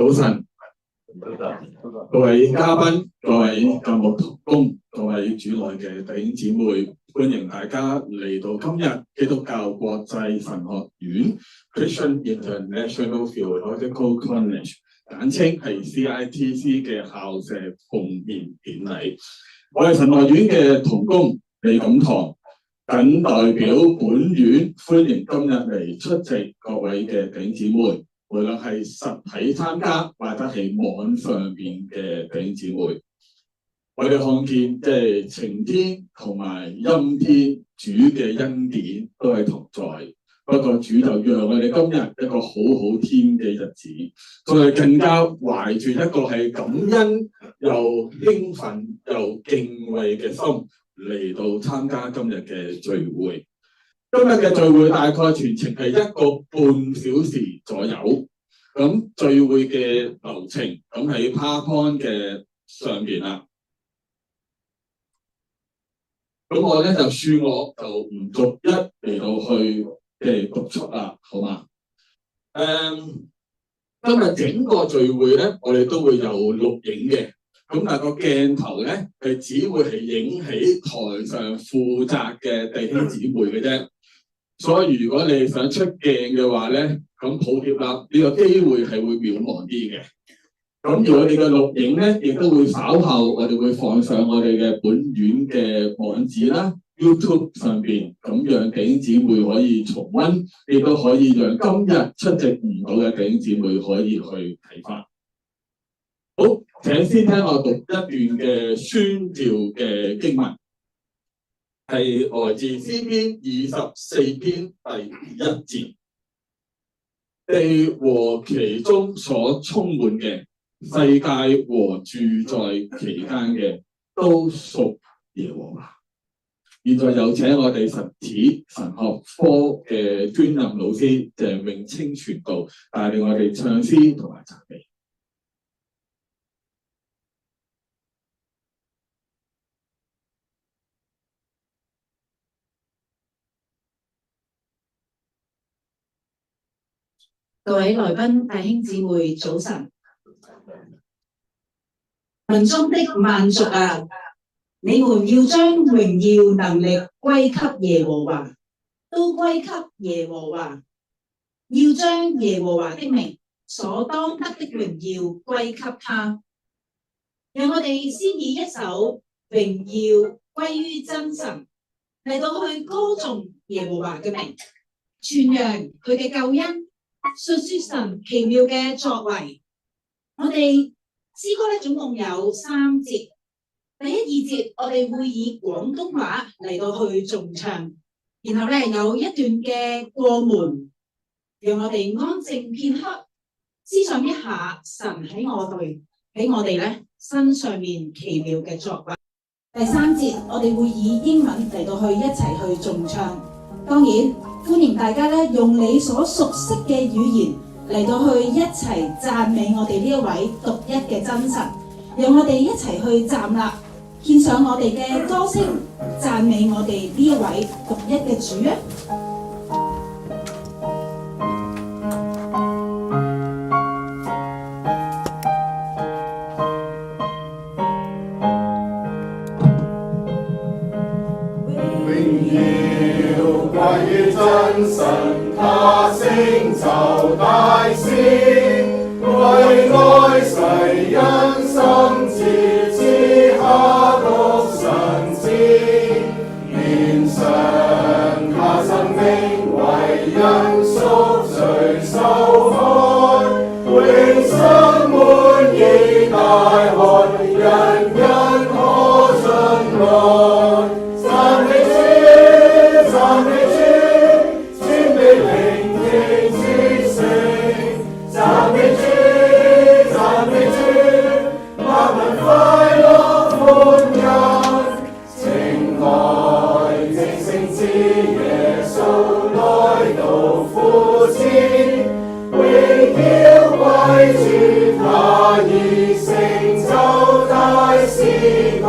早晨，各位嘉賓、各位教牧同工、各位主內嘅弟兄姊妹，歡迎大家嚟到今日基督教國際神學院 Christian International Theological College， 簡稱係 CITC 嘅校舍奉獻典禮。我係神學院嘅同工李錦堂，謹代表本院歡迎今日嚟出席各位嘅弟兄姊妹。無論係實體參加或者係網上邊嘅弟兄姊妹，我哋看見即係晴天同埋陰天，主嘅恩典都係同在。不過主就讓我哋今日一個好好天嘅日子，再更加懷住一個係感恩又興奮又敬畏嘅心嚟到參加今日嘅聚會。今日嘅聚會大概全程係1個半小時左右，咁聚會嘅流程咁喺 PowerPoint 嘅上邊啦。咁我咧就唔逐一嚟到去嘅讀出啦，好嘛？今日整個聚會咧，我哋都會有錄影嘅。咁但係個鏡頭咧係只會係影起台上負責嘅弟兄姊妹嘅啫。所以如果你想出鏡嘅話咧，咁抱歉啦，呢個機會係會渺茫啲嘅。咁而我哋嘅錄影咧，亦都會稍後我哋會放上我哋嘅本院嘅網址啦 ，YouTube 上邊，咁讓弟兄姊妹可以重溫，亦都可以讓今日出席唔到嘅弟兄姊妹可以去睇翻。好，請先聽我讀一段嘅宣召嘅經文。係來自詩篇24篇第1節，地和其中所充滿嘅，世界和住在其間嘅，都屬耶和華。現在有請我哋實踐神學科嘅專任老師鄭永清傳道，帶領我哋唱詩同埋讚美。各位來賓、弟兄姊妹，早晨！民中的萬族啊，你們要將榮耀能力歸給耶和華，都歸給耶和華。要將耶和華的名所當得的榮耀歸給他。讓我哋先以一首榮耀歸於真神嚟到去歌頌耶和華嘅名，傳揚佢嘅救恩。述說神奇妙嘅作為。我哋詩歌咧總共有3節，第1、2節我哋會以廣東話嚟到去頌唱，然後咧有一段嘅過門，讓我哋安靜片刻，思想一下神喺我哋咧身上面奇妙嘅作為。第3節我哋會以英文嚟到去一齊去頌唱，當然歡迎大家咧用你所熟悉嘅語言嚟到去一齊讚美我哋呢一位獨一嘅真神，讓我哋一齊去站立，獻上我哋嘅歌聲，讚美我哋呢一位獨一嘅主啊！歸於真神，他成就大事，為愛世人心志之下獨神子，獻上他生命為人贖罪受害，永生滿意大海，人人可進來。讚美主，尊卑聆聽之聲。讚美主，萬民快樂歡欣。情愛正聖之耶穌來到父前，榮耀歸主，他已成就大事工。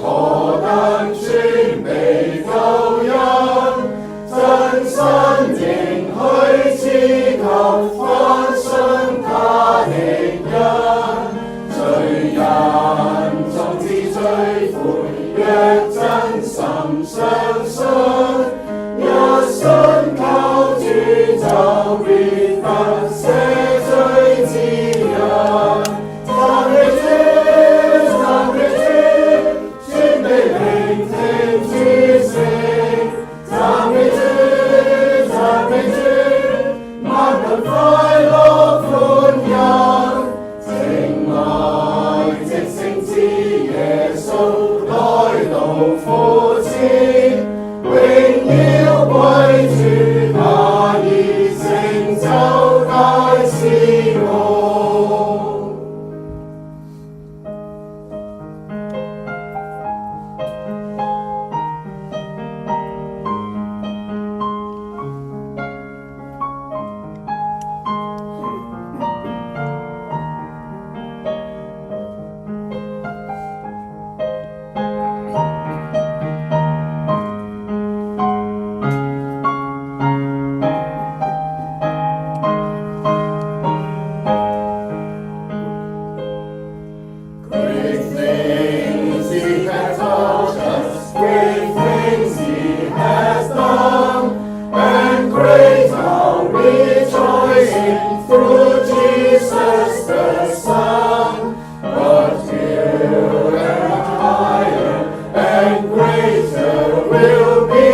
何等尊卑救恩，真心相信，一信靠主就必得赦罪之恩。讚美主，讚美主，專地聆聽主聲。讚美主，讚美主，萬民快樂歡欣。情愛直升之耶穌來到父前，榮耀歸主，他已成就大事工。Great things he has taught us, great things he has done, and great our rejoicing through Jesus the Son. But new and higher and greater will be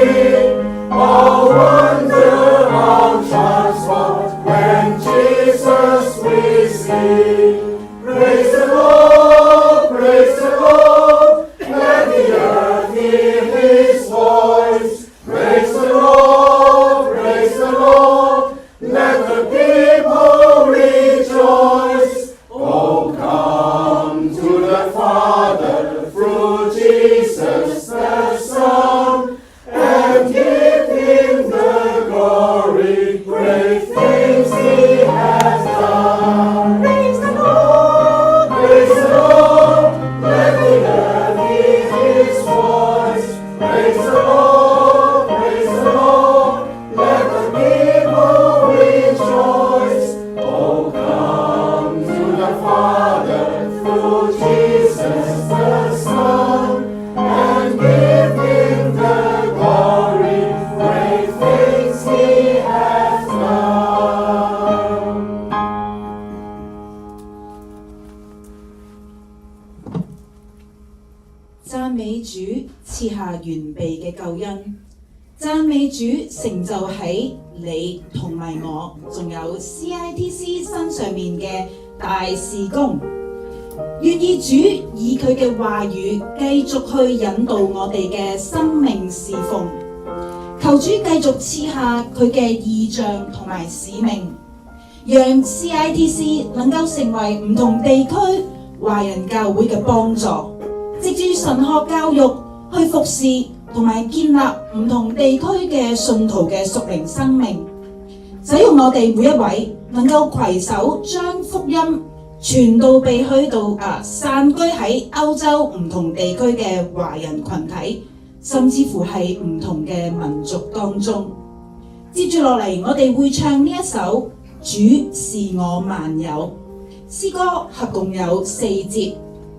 our wonder, our transport when Jesus we see. Praise the Lord, praise the Lord, let the earth hear his voice. Praise the Lord, let the people rejoice. Oh, come to the Father through Jesus the Son, and give him the glory, great things he has done. Praise the Lord, let the earth hear his voice. Praise the Lord, let the people rejoice. Oh, come to the Father through Jesus the Son, and give him the glory, great things he has done. 讚美主賜下完備嘅救恩，讚美主成就喺你同埋我，仲有 CITC 身上面嘅大事工。願意主以佢嘅話語繼續去引導我哋嘅生命侍奉，求主繼續賜下佢嘅異象同埋使命，讓 CITC 能夠成為唔同地區華人教會嘅幫助。藉住神學教育去服侍同埋建立唔同地區嘅信徒嘅屬靈生命，使用我哋每一位能夠攜手將福音傳到被去到散居喺歐洲唔同地區嘅華人群體，甚至乎係唔同嘅民族當中。接住落嚟，我哋會唱呢一首主是我萬有，詩歌合共有4節。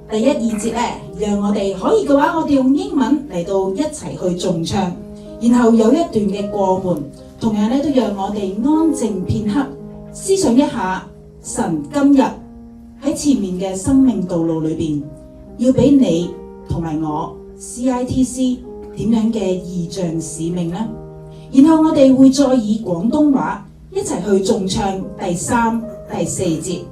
第1、2節咧，讓我哋可以嘅話，我哋用英文嚟到一齊去重唱，然後有一段嘅過門，同樣咧都讓我哋安靜片刻，思想一下神今日喺前面嘅生命道路裏邊，要俾你同埋我 CITC 點樣嘅異象使命呢？然後我哋會再以廣東話一齊去重唱第3、第4節。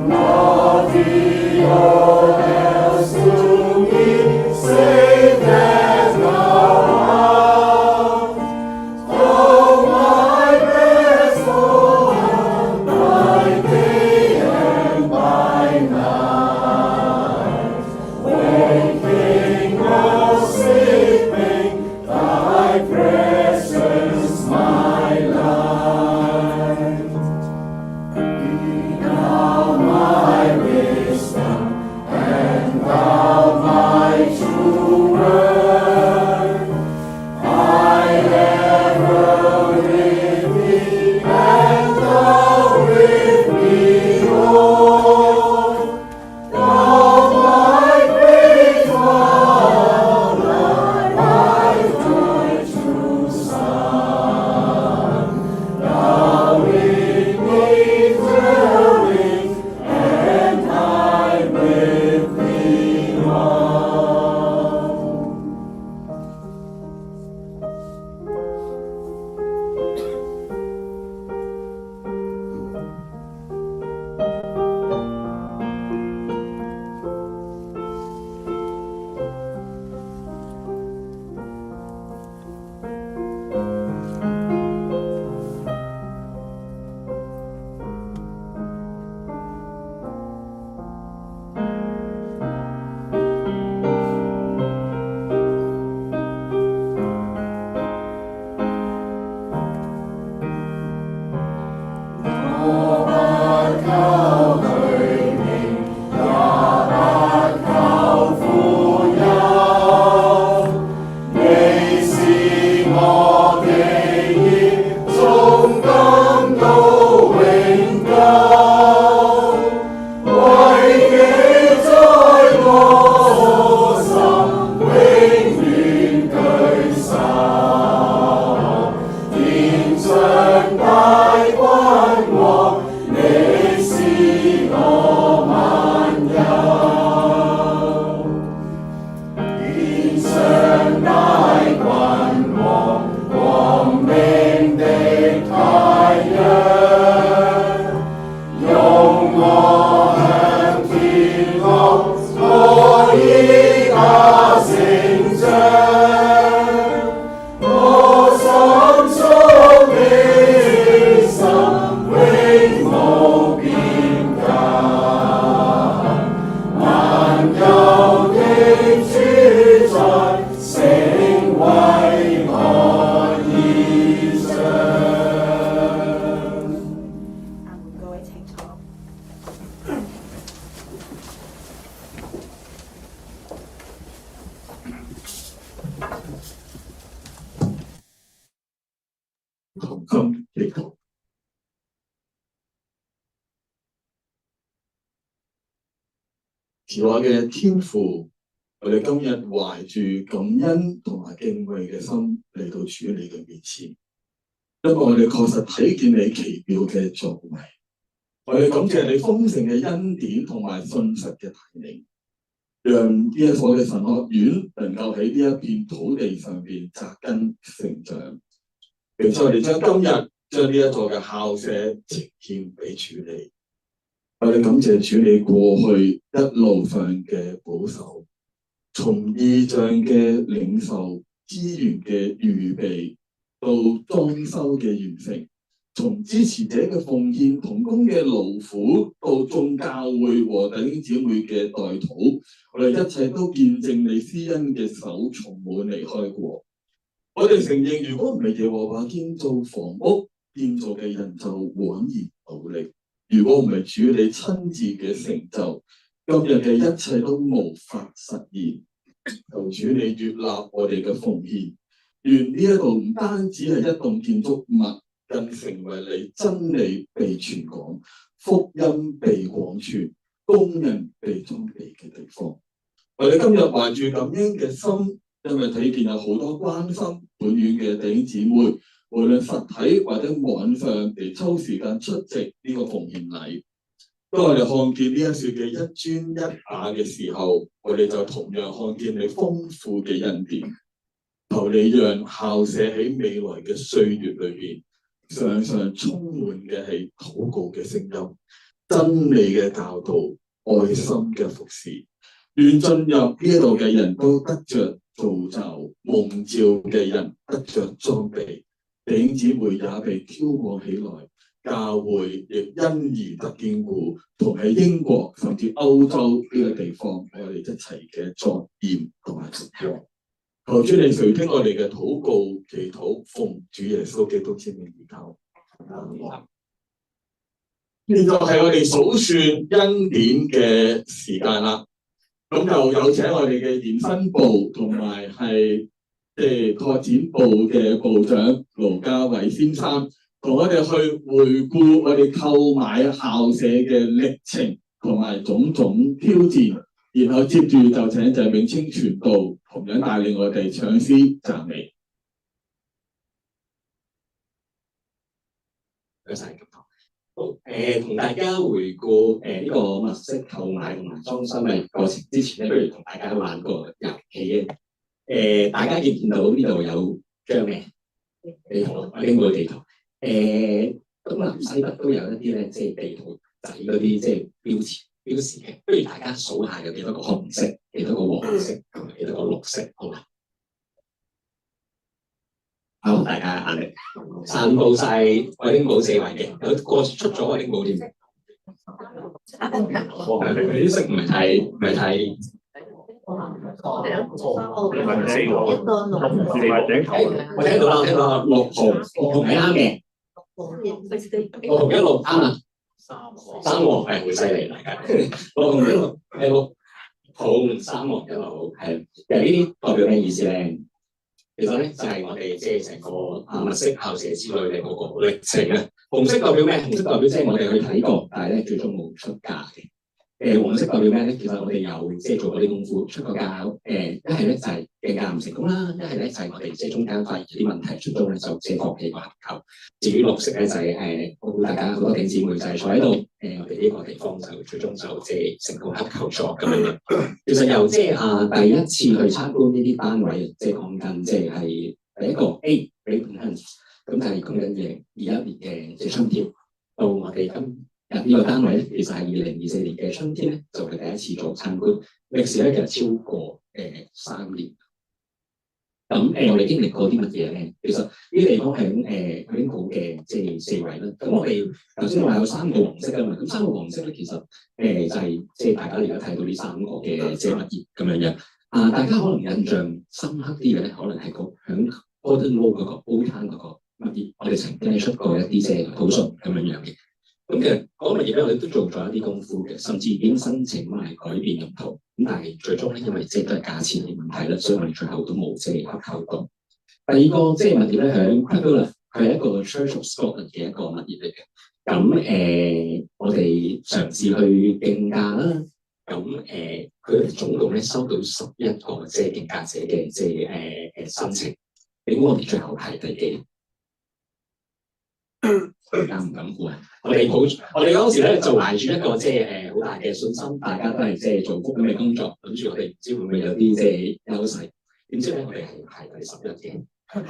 Nothing else to me. 心祈禱。慈愛嘅天父，我哋今日懷住感恩同埋敬畏嘅心嚟到主你嘅面前，因為我哋確實睇見你奇妙嘅作為，我哋感謝你豐盛嘅恩典同埋信實嘅帶領，讓呢一所嘅神學院能夠喺呢一片土地上邊扎根成長。並且我哋將今日將呢一座嘅校舍呈獻俾主你，我哋感謝主你過去一路上嘅保守，從異象嘅領受、資源嘅預備到裝修嘅完成，從支持者嘅奉獻、同工嘅勞苦到眾教會和弟兄姊妹嘅代禱，我哋一切都見證你施恩嘅手從冇離開過。我哋承認，如果唔係耶和華建造房屋，建造嘅人就枉然努力；如果唔係主你親自嘅成就，今日嘅一切都無法實現。求主你悅納我哋嘅奉獻，願呢一度唔單止係一棟建築物，更成為你真理被傳講、福音被廣傳、工人被裝備嘅地方。我哋今日懷住感恩嘅心，因為睇見有好多關心本院嘅弟兄姊妹，無論實體或者網上嚟抽時間出席呢個奉獻禮。當我哋看見呢一説嘅一磚一瓦嘅時候，我哋就同樣看見你豐富嘅恩典。求你讓校舍喺未來嘅歲月裏邊，常常充滿嘅係禱告嘅聲音、真理嘅教導、愛心嘅服侍。願進入呢一度嘅人都得着造就，蒙召嘅人得着裝備，弟兄姊妹也被挑旺起來，教會亦因而得堅固，同喺英國甚至歐洲呢個地方，我哋一齊嘅作鹽同埋祝福。求主你垂聽我哋嘅禱告祈禱，奉主耶穌基督之名而求。現在係我哋數算恩典嘅時間啦。咁就有請我哋嘅延伸部同埋係拓展部嘅部長盧家偉先生，同我哋去回顧我哋購買校舍嘅歷程同埋種種挑戰，然後接住就請鄭永清傳道同樣帶領我哋唱詩讚美。多謝咁多。好，同大家回顧呢個物色購買同埋裝修嘅過程之前咧，不如同大家玩個遊戲嘅。大家見唔見到呢度有張咩地圖？英國地圖。東南西北都有一啲咧，即係地圖仔嗰啲即係標示嘅。不如大家數下有幾多個紅色、幾多個黃色同埋幾多個綠色，好嘛？好，大家壓力散佈晒愛丁堡四圍嘅，有個出咗愛丁堡添。啲色唔係太。我聽到啦，綠紅係啱嘅。綠紅一路啱啊，三黃係好犀利大家。綠紅一路係綠紅三黃一路係，其實呢啲代表咩意思咧？其實咧就係我哋即係成個物色校舍之類嘅嗰個歷程啊。紅色代表咩？紅色代表即係我哋去睇過，但係咧最終冇出價嘅。黃色代表咩咧？其實我哋有即係做過啲功夫，出個價。一係咧就係競價唔成功啦，一係咧就係我哋即係中間發現啲問題，最終咧就即係放棄個合購。至於綠色咧就係我估大家好多弟兄姊妹就係坐喺度，我哋呢個地方就最終就即係成功合購咗咁樣。其實由即係第一次去參觀呢啲單位，即係講緊即係第一個 A 咁就係講緊21年嘅即係春天，到我哋今呢個單位咧，其實係2024年嘅春天咧，就係第一次做參觀。歷史咧其實超過3年。咁我哋經歷過啲乜嘢咧？其實呢啲地方喺英國嘅即係四圍啦。咁我哋頭先話有3個黃色啊嘛，咁3個黃色咧，其實就係即係大家而家睇到呢3個嘅即係物業咁樣樣。大家可能印象深刻啲嘅咧，可能係響 Gordon Road 嗰個 Old Town 嗰個物業，我哋曾經出過一啲即係討論咁樣樣嘅。咁其實嗰個物業咧，我哋都做咗一啲功夫嘅，甚至已經申請埋改變用途。咁但係最終咧，因為即係都係價錢嘅問題啦，所以我哋最後都冇即係合購到。第二個即係物業咧，喺佢係一個 Church of Scotland 嘅一個物業嚟嘅。咁我哋嘗試去競價啦。咁佢總共咧收到11個即係競價者嘅即係申請。你估我哋最後係第幾？敢唔敢估啊？我哋嗰時咧就懷住一個即係好大嘅信心，大家都係即係做福音嘅工作，諗住我哋唔知會唔會有啲即係優勢。點知咧我哋係排第11嘅。好，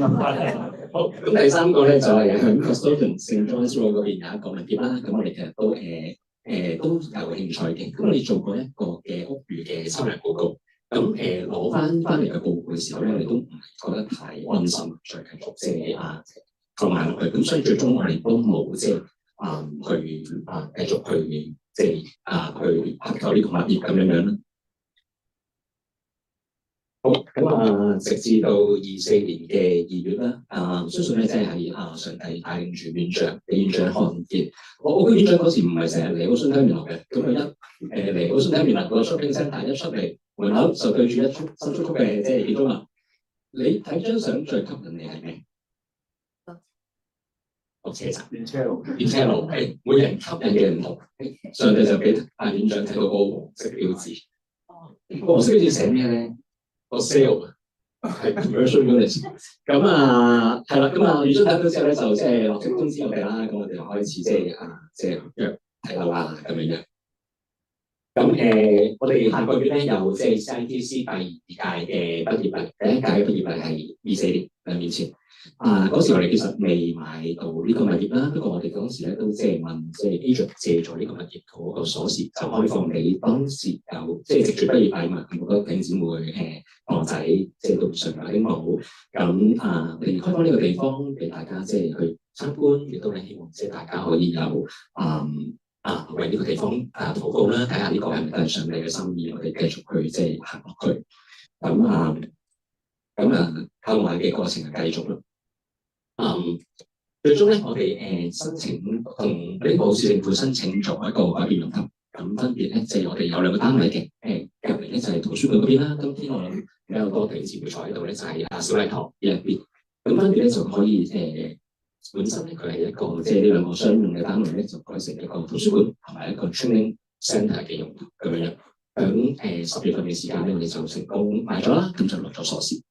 咁第3個咧就係響 Custodian St John's Road 嗰邊有一個物業啦。咁我哋其實都都有興趣嘅。咁我哋做過一個嘅屋宇嘅測量報告。咁攞翻嚟嘅報告嘅時候咧，我哋都唔係覺得太安心，再繼續即係購買落去。咁所以最終我哋都冇即係去繼續去即係去洽購呢個物業咁樣樣啦。好，咁直至到24年嘅2月啦，相信咧即係上帝帶領住院長看見。我個院長嗰時唔係成日嚟奧遜廳面嘅，咁佢嚟奧遜廳面個 shopping centre一出嚟門口就對住一束新簇嘅即係建築物。你睇張相最吸引你係咩？個車站，電車路，係每人吸引嘅唔同。上帝就俾院長睇到個黃色標誌。個黃色標誌寫咩咧？個 sale 係 commercial unit。咁係啦，咁院長睇到之後咧，就即係落通知我哋啦。咁我哋就開始即係約睇樓啦咁樣樣。咁我哋下個月咧有即係 CITC 第2屆嘅畢業禮，第1屆嘅畢業禮係24年2年前。嗰時我哋其實未買到呢個物業啦，不過我哋嗰時咧都即係問即係 agent 借咗呢個物業嗰個鎖匙，就開放俾當時有即係藉住畢業禮嘛，好多弟兄姊妹同學仔即係都上嚟傾慕。咁我哋開放呢個地方俾大家即係去參觀，亦都係希望即係大家可以有為呢個地方禱告啦，睇下呢個係咪都係上帝嘅心意，我哋繼續去即係行落去。購買嘅過程係繼續啦。最終咧，我哋申請同呢個市政府申請咗一個改變用途。咁分別咧，即係我哋有2個單位嘅。隔離咧就係圖書館嗰邊啦。今天我諗比較多弟兄姊妹坐喺度咧，就係小禮堂呢一邊。咁分別咧就可以本身咧佢係一個即係呢2個商用嘅單位咧，就改成一個圖書館同埋一個 training centre 嘅用途咁樣。響10月份嘅時間咧，我哋就成功買咗啦，咁就落咗鎖匙。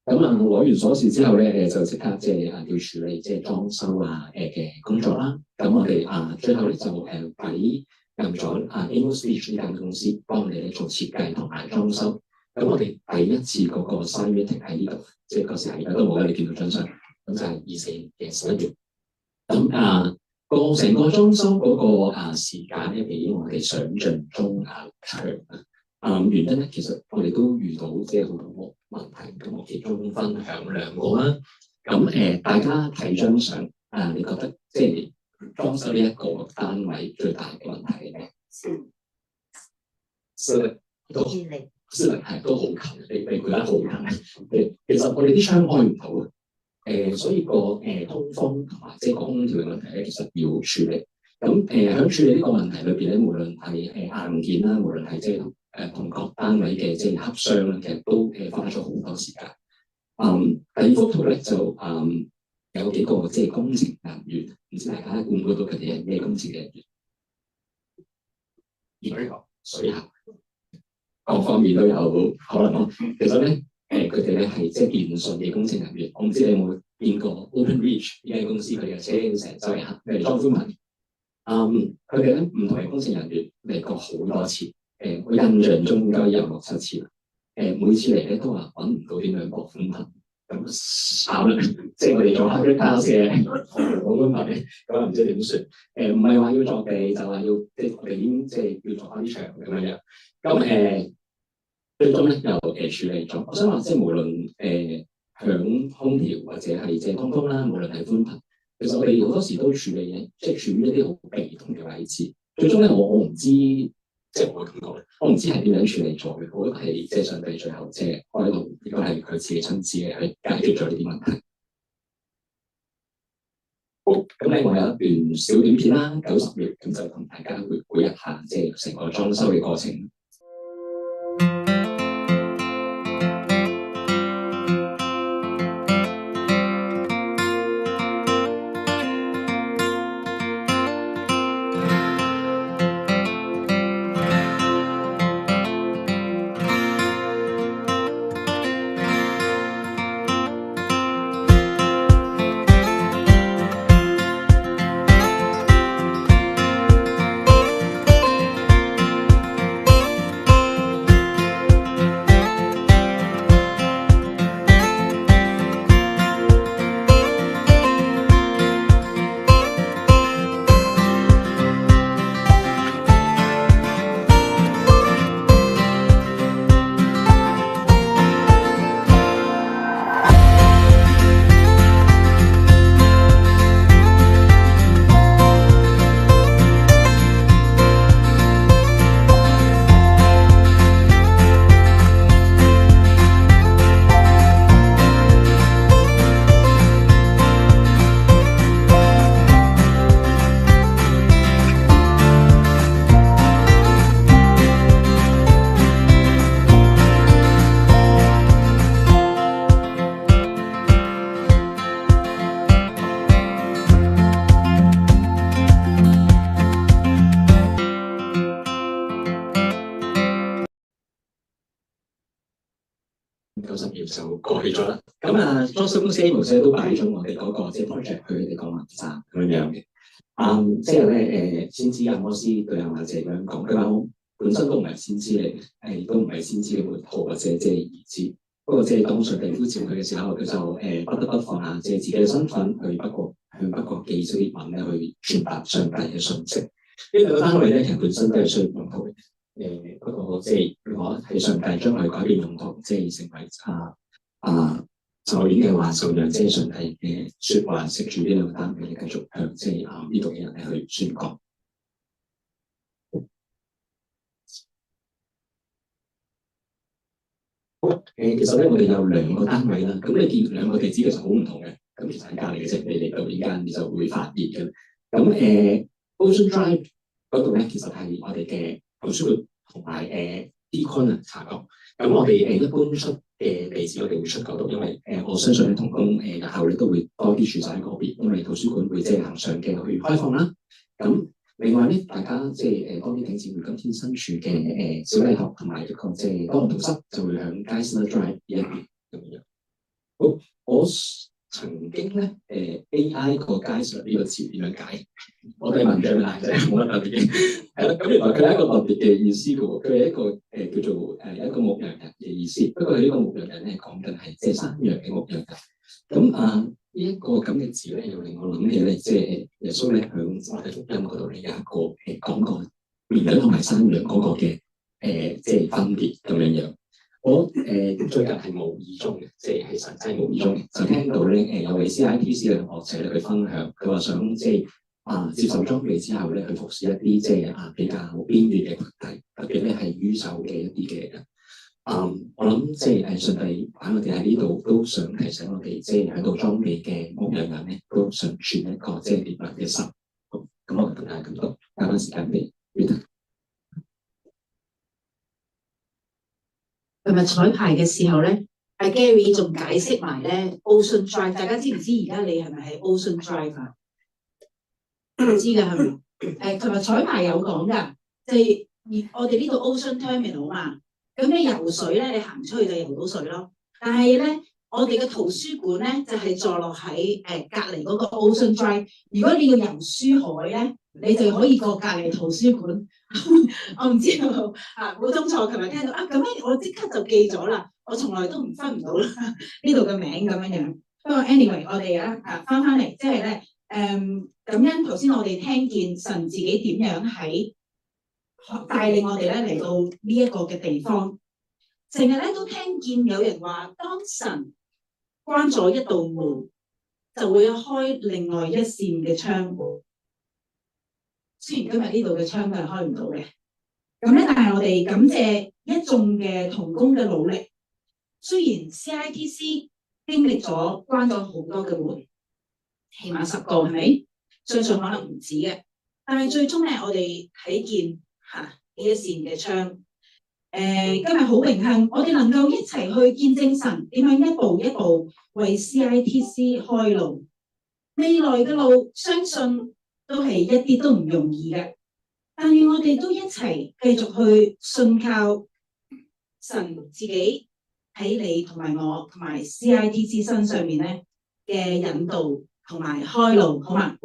咁攞完鎖匙之後咧，就即刻即係要處理即係裝修嘅工作啦。咁我哋最後咧就俾咗Amos Beach 呢間公司幫我哋咧做設計同埋裝修。咁我哋第一次嗰個 sign meeting 喺呢度，即係嗰時係而家都冇啦，你見到張相。咁就係24年嘅11月。咁成個裝修嗰個時間咧，比我哋想象中長。原因咧，其實我哋都遇到即係好多問題，咁我其中分享2個啦。咁大家睇張相，你覺得即係裝修呢一個單位最大嘅問題係咩？視力都好近，你覺得好近。其實我哋啲窗開唔到嘅，所以個通風同埋即係個空調嘅問題咧，其實要處理。咁喺處理呢個問題裏邊咧，無論係硬件啦，無論係即係同各單位嘅即係洽商啦，其實都花咗好多時間。第2幅圖咧就有幾個即係工程人員，唔知大家估唔估到佢哋係咩工程人員？水喉各方面都有可能咯。其實咧佢哋咧係即係電信嘅工程人員。我唔知你有冇見過 OpenReach 呢間公司，佢哋嘅車成周圍行，佢哋裝寬頻。佢哋咧唔同嘅工程人員嚟過好多次。我印象中應該有6-7次啦。每次嚟咧都話揾唔到點樣駁寬頻，咁慘啦！即係我哋做黑啲交嘅駁寬頻，咁唔知點算？唔係話要作地，就話要即係我哋已經即係要做翻啲牆咁樣。咁最終咧又處理咗。我想話即係無論響空調或者係即係通風啦，無論係寬頻，其實我哋好多時都處理嘅，即係處於一啲好被動嘅位置。最終咧，我唔知。即係我嘅感覺咧，我唔知係點樣處理咗嘅，我覺得係即係上帝最後即係開路，應該係佢自己親自嘅去解決咗呢啲問題。好，咁咧我有一段小短片啦，90秒，咁就同大家回顧一下即係成個裝修嘅過程。就過去咗啦。咁啊，裝修公司 Amos 咧都擺咗我哋嗰個即係 project 去佢哋講話站咁樣嘅。即係咧先知阿摩斯對阿馬謝咁樣講，佢話我本身都唔係先知嚟嘅，亦都唔係先知嘅門徒或者即係兒子。不過即係當上帝呼召佢嘅時候，佢就不得不放下即係自己嘅身份，去向北國寄咗啲文咧去傳達上帝嘅訊息。呢兩個單位咧其實本身都係需要用途嘅。不過即係如果係上帝將佢改變用途，即係成為就演嘅話，就讓即係上帝嘅説話食住呢兩個單位，繼續向即係呢度嘅人咧去宣講。其實咧我哋有兩個單位啦，咁你見兩個地址其實好唔同嘅，咁其實喺隔離嘅啫，你嚟到呢間你就會發現嘅。咁Ocean Drive 嗰度咧，其實係我哋嘅圖書館同埋Deacon 查角。咁我哋一般出嘅地址，我哋會出嗰度，因為我相信咧同工日後咧都會多啲住晒喺嗰邊，因為圖書館會即係行上嘅去開放啦。咁另外咧，大家即係多啲弟兄姊妹今天身處嘅小禮學同埋一個即係多用途室，就會響 Geisler Drive 一邊咁樣。好，我曾經咧AI 個 Geisler 呢個詞點樣解？我哋問咗啦，就係冇乜特別嘅。係啦，咁原來佢係一個特別嘅意思嘅喎，佢係一個叫做一個牧羊人嘅意思。不過呢個牧羊人咧講緊係即係山羊嘅牧羊人。咁呢一個咁嘅字咧，又令我諗起咧，即係耶穌咧響我哋福音嗰度咧有一個講過綿羊同埋山羊嗰個嘅即係分別咁樣樣。我最近係無意中嘅，即係其實真係無意中嘅，就聽到咧有位 CITC 嘅學者咧去分享，佢話想即係接受裝備之後咧去服侍一啲即係比較邊緣嘅群體，特別咧係於受嘅一啲嘅人。我諗即係上帝擺我哋喺呢度，都想提醒我哋，即係喺度裝備嘅牧羊人咧，都想傳一個即係憐憫嘅心。好，咁我同大家咁多，交翻時間俾 Rita。琴日彩排嘅時候咧，阿 Gary 仲解釋埋咧 Ocean Drive， 大家知唔知而家你係咪喺 Ocean Drive 啊？唔知㗎係咪？琴日彩排有講㗎，就係我哋呢度 Ocean Terminal 嘛。咁你游水咧，你行出去就游到水咯。但係咧，我哋嘅圖書館咧就係坐落喺隔離嗰個 Ocean Drive。如果你要游書海咧，你就可以過隔離圖書館。我唔知道冇中錯。琴日聽到咁樣，我即刻就記咗啦。我從來都唔分唔到啦呢度嘅名咁樣樣。不過 anyway， 我哋翻嚟，即係咧感恩頭先我哋聽見神自己點樣喺帶領我哋咧嚟到呢一個嘅地方，成日咧都聽見有人話，當神關咗一道門，就會開另外一扇嘅窗。雖然今日呢度嘅窗都係開唔到嘅，咁咧，但係我哋感謝一眾嘅同工嘅努力。雖然 CITC 經歷咗關咗好多嘅門，起碼10個係咪？相信可能唔止嘅，但係最終咧，我哋睇見呢一扇嘅窗。今日好榮幸，我哋能夠一齊去見證神點樣一步一步為 CITC 開路。未來嘅路，相信都係一啲都唔容易嘅，但願我哋都一齊繼續去信靠神自己喺你同埋我同埋 CITC 身上面咧嘅引導同埋開路，好嘛？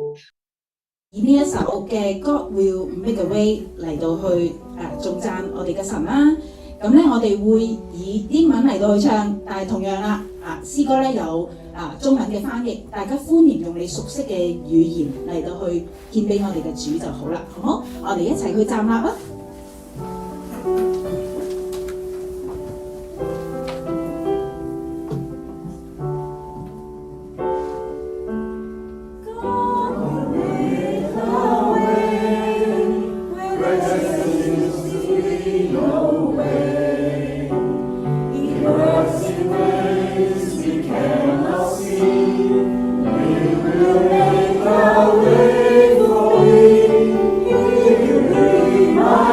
以呢一首嘅 God Will Make a Way 嚟到去頌讚我哋嘅神啦。咁咧我哋會以英文嚟到去唱，但係同樣啦，詩歌咧有中文嘅翻譯，大家歡迎用你熟悉嘅語言嚟到去獻俾我哋嘅主就好啦，好唔好？我哋一齊去站立啊！My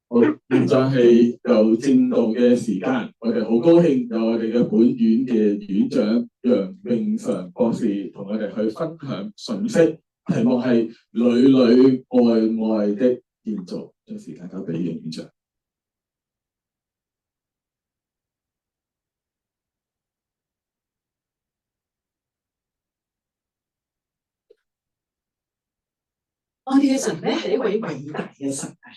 好，現在係有正道嘅時間，我哋好高興有我哋嘅本院嘅院長楊永常博士同我哋去分享信息，題目係裏裏外外的建造。將時間交俾楊院長。我哋嘅神咧係一位偉大嘅神啊！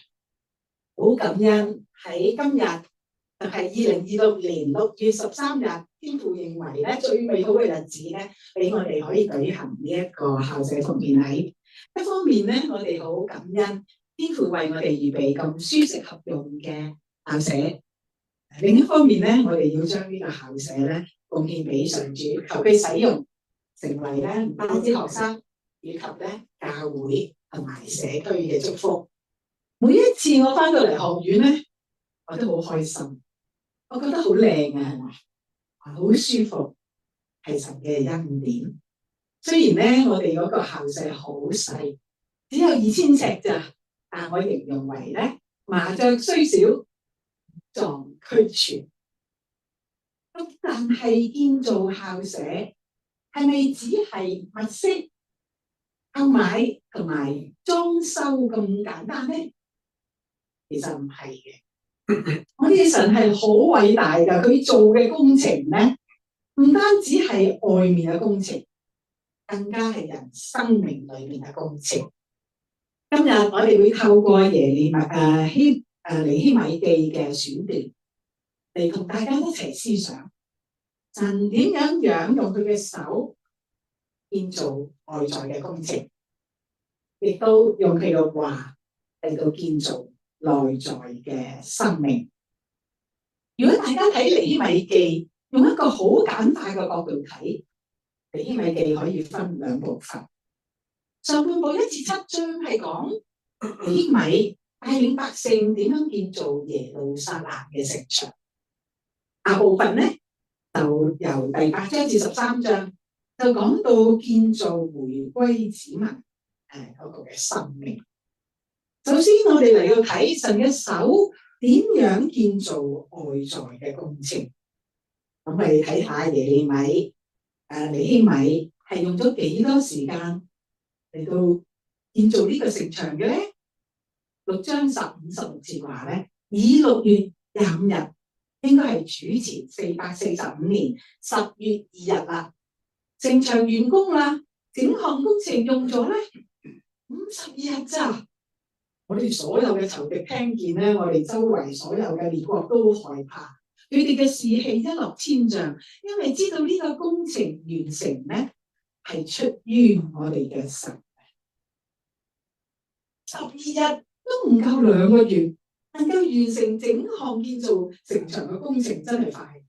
好感恩喺今日就係2026年6月13日，天父認為咧最美好嘅日子咧，俾我哋可以舉行呢一個校舍奉獻禮。一方面咧，我哋好感恩天父為我哋預備咁舒適合用嘅校舍；另一方面咧，我哋要將呢個校舍咧奉獻俾上主，求佢使用，成為咧唔單止學生以及咧教會同埋社區嘅祝福。每一次我翻到嚟學院咧，我都好開心，我覺得好靚啊，係咪？好舒服，係神嘅恩典。雖然咧，我哋嗰個校舍好細，只有2000尺咋，但我形容為咧麻雀雖小，狀俱全。但係建造校舍係咪只係物色、購買同埋裝修咁簡單咧？其實唔係嘅，我哋神係好偉大㗎，佢做嘅工程咧，唔單止係外面嘅工程，更加係人生命裏面嘅工程。今日我哋會透過尼希米記嘅選段嚟同大家一齊思想，神點樣用佢嘅手建造外在嘅工程，亦都用佢嘅話嚟到建造內在嘅生命。如果大家睇尼希米記，用一個好簡化嘅角度睇，尼希米記可以分兩部分。上半部1至7章係講尼希米帶領百姓點樣建造耶路撒冷嘅城牆，下部分咧就由第8章至13章就講到建造回歸子民嗰個嘅生命。首先，我哋嚟到睇神嘅手點樣建造外在嘅工程。咁我哋睇下尼希米係用咗幾多時間嚟到建造呢個城牆嘅咧？6章15、16節話咧，以6月25日，應該係主前445年10月2日啦，城牆完工啦，整項工程用咗咧52日咋。我哋所有嘅仇敵聽見咧，我哋周圍所有嘅列國都害怕，佢哋嘅士氣一落千丈，因為知道呢個工程完成咧係出於我哋嘅神。12日都唔夠2個月，能夠完成整項建造城牆嘅工程真係快。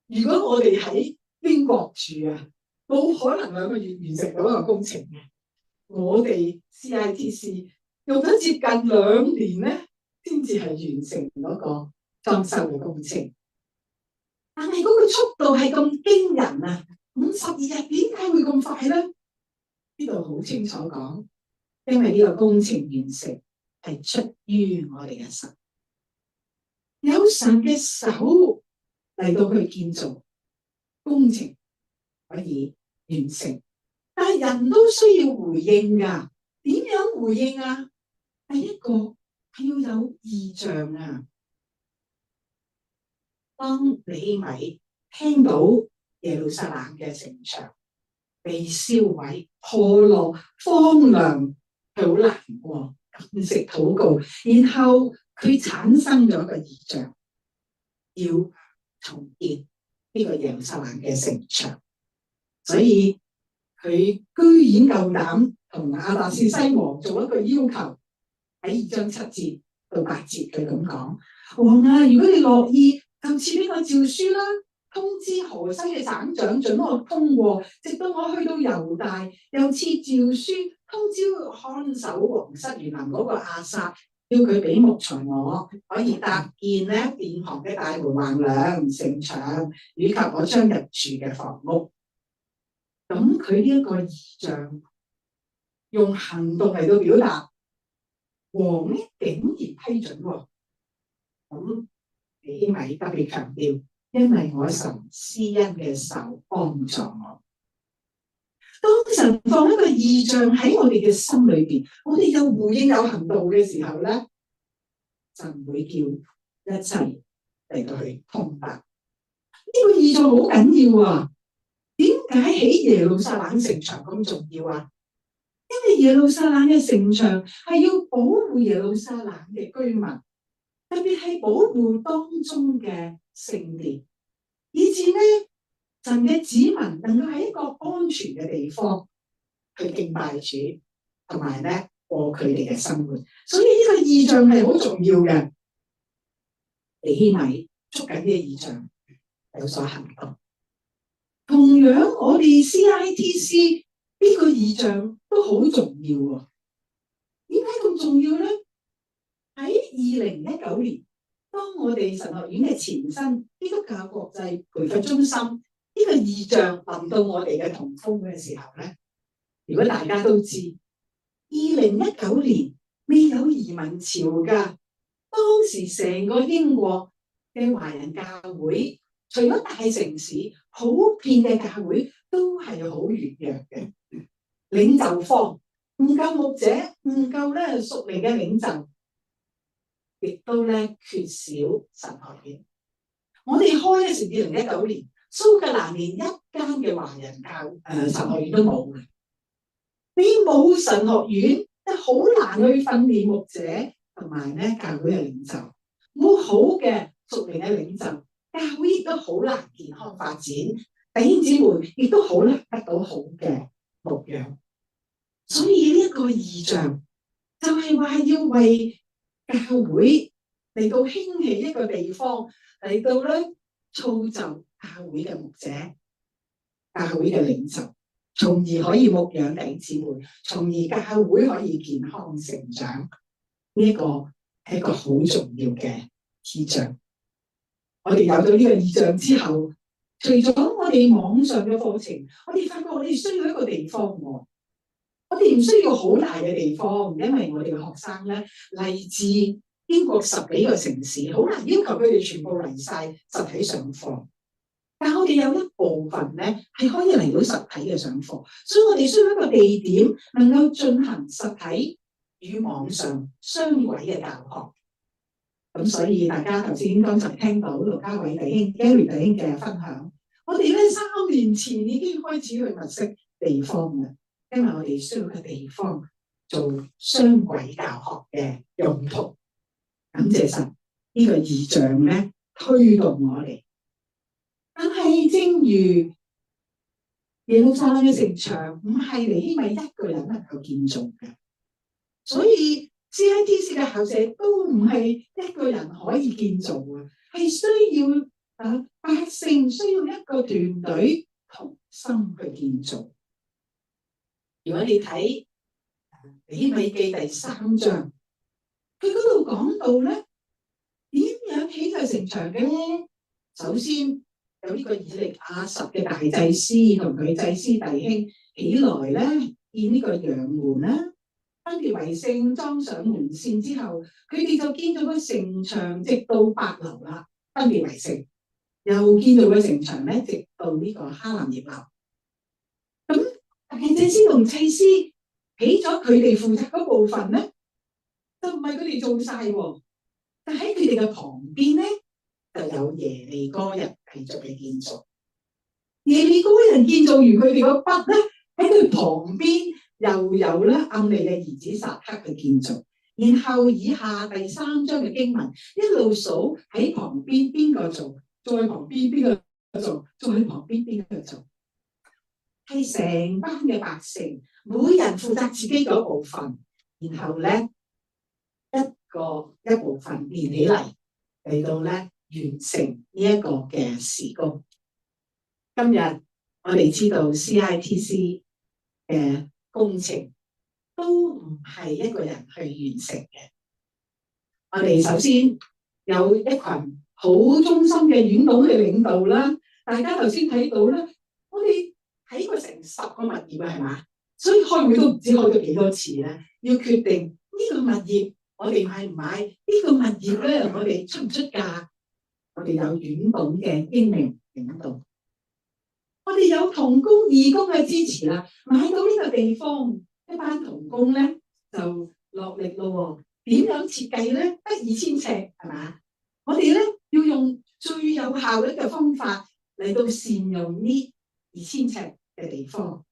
如果我哋喺英國住啊，冇可能2個月完成到一個工程嘅。我哋 CITC 用咗接近2年咧，先至係完成嗰個裝修嘅工程。但係嗰個速度係咁驚人啊！52日點解會咁快咧？呢度好清楚講，因為呢個工程完成係出於我哋嘅神，有神嘅手嚟到去建造工程可以完成，但係人都需要回應㗎。點樣回應啊？第一個係要有異象啊！當尼希米聽到耶路撒冷嘅城牆被燒毀、破落、荒涼，佢好難過，禁食禱告，然後佢產生咗一個異象，要重建呢個耶路撒冷嘅城牆，所以佢居然夠膽同亞達薛西王做一個要求。喺2章7節到8節，佢咁講：王啊，如果你樂意，就賜俾我詔書啦，通知河西嘅省長，准我通過，直到我去到猶大，又賜詔書通知看守皇室園林嗰個亞薩，叫佢俾木材我，可以搭建咧殿旁嘅大門橫梁、城牆，以及我將入住嘅房屋。咁佢呢一個異象，用行動嚟到表達，王咧竟然批准喎。咁尼希米特別強調，因為我神施恩嘅手幫助我。當神放一個異象喺我哋嘅心裏邊，我哋有回應有行動嘅時候咧，神會叫一切嚟到去通達。呢個異象好緊要啊！點解喺耶路撒冷城牆咁重要啊？因為耶路撒冷嘅城牆係要保護耶路撒冷嘅居民，特別係保護當中嘅聖殿，以至咧神嘅子民能夠喺一個安全嘅地方去敬拜主，同埋咧過佢哋嘅生活。所以呢個異象係好重要嘅。尼希米捉緊呢個異象有所行動。同樣，我哋 CITC 呢個異象都好重要喎。點解咁重要咧？喺2019年，當我哋神學院嘅前身基督教國際培訓中心呢個異象臨到我哋嘅同工嘅時候咧，如果大家都知，2019年未有移民潮㗎，當時成個英國嘅華人教會，除咗大城市，普遍嘅教會都係好軟弱嘅，領袖方唔夠牧者，唔夠咧屬靈嘅領袖，亦都咧缺少神學院。我哋開嘅時2019年，蘇格蘭連一間嘅華人神學院都冇嘅。你冇神學院，好難去訓練牧者同埋咧教會嘅領袖，冇好嘅屬靈嘅領袖，教會亦都好難健康發展，弟兄姊妹亦都好難得到好嘅牧養。所以呢一個異象就係話要為教會嚟到興起一個地方，嚟到咧造就教會嘅牧者、教會嘅領袖，從而可以牧養弟兄姊妹，從而教會可以健康成長。呢一個係一個好重要嘅異象。我哋有咗呢個異象之後，除咗我哋網上嘅課程，我哋發覺我哋需要一個地方喎。我哋唔需要好大嘅地方，因為我哋嘅學生咧嚟自英國10幾個城市，好難要求佢哋全部嚟晒實體上課。但我哋有一部分咧係可以嚟到實體嘅上課，所以我哋需要一個地點能夠進行實體與網上雙軌嘅教學。咁所以大家頭先剛才聽到盧家偉弟兄、Gary 弟兄嘅分享，我哋咧3年前已經開始去物色地方嘅，因為我哋需要個地方做雙軌教學嘅用途。感謝神，呢個異象咧推動我哋。但係正如耶路撒冷嘅城牆唔係尼希米一個人能夠建造嘅，所以 CITC 嘅校舍都唔係一個人可以建造嘅，係需要百姓需要一個團隊同心去建造。如果你睇尼希米記第3章，佢嗰度講到咧點樣起個城牆嘅咧？首先有呢個以利亞實嘅大祭司同佢祭司弟兄起來咧建呢個羊門啦，分別為聖，裝上門扇之後，佢哋就建造個城牆直到8樓啦，分別為聖，又建造個城牆咧直到呢個哈南葉樓。咁大祭司同祭司起咗佢哋負責嗰部分咧，就唔係佢哋做晒喎，但喺佢哋嘅旁邊咧就有耶利哥人繼續嘅建造。耶利哥人建造完佢哋個筆咧，喺佢旁邊又有咧暗利嘅兒子撒克去建造。然後以下第3章嘅經文一路數喺旁邊邊個做，再旁邊邊個做，再喺旁邊邊個做，係成班嘅百姓，每人負責自己嗰部分，然後咧一部分連起嚟到咧完成呢一個嘅事工。今日我哋知道 CITC 嘅工程都唔係一個人去完成嘅，我哋首先有一群好忠心嘅院董嘅領導啦。大家頭先睇到啦，我哋睇過成10個物業啊，係嘛？所以開會都唔知開咗幾多次咧，要決定呢個物業我哋買唔買？呢個物業咧我哋出唔出價？我哋有院董嘅英明領導，我哋有同工義工嘅支持啦。買到呢個地方，一班同工咧就落力咯。點樣設計咧？得2000尺係嘛？我哋咧要用最有效率嘅方法嚟到善用呢2000尺嘅地方。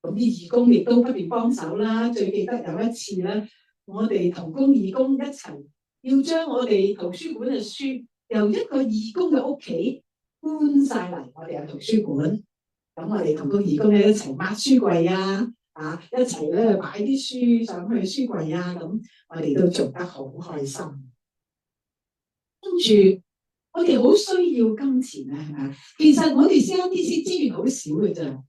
咁啲義工亦都不斷幫手啦。最記得有一次咧，我哋同工義工一齊要將我哋圖書館嘅書由一個義工嘅屋企搬晒嚟我哋嘅圖書館。咁我哋同工義工咧一齊抹書櫃啊，一齊咧擺啲書上去書櫃啊，咁我哋都做得好開心。跟住我哋好需要金錢啊，係嘛？其實我哋 CIBC 資源好少嘅咋，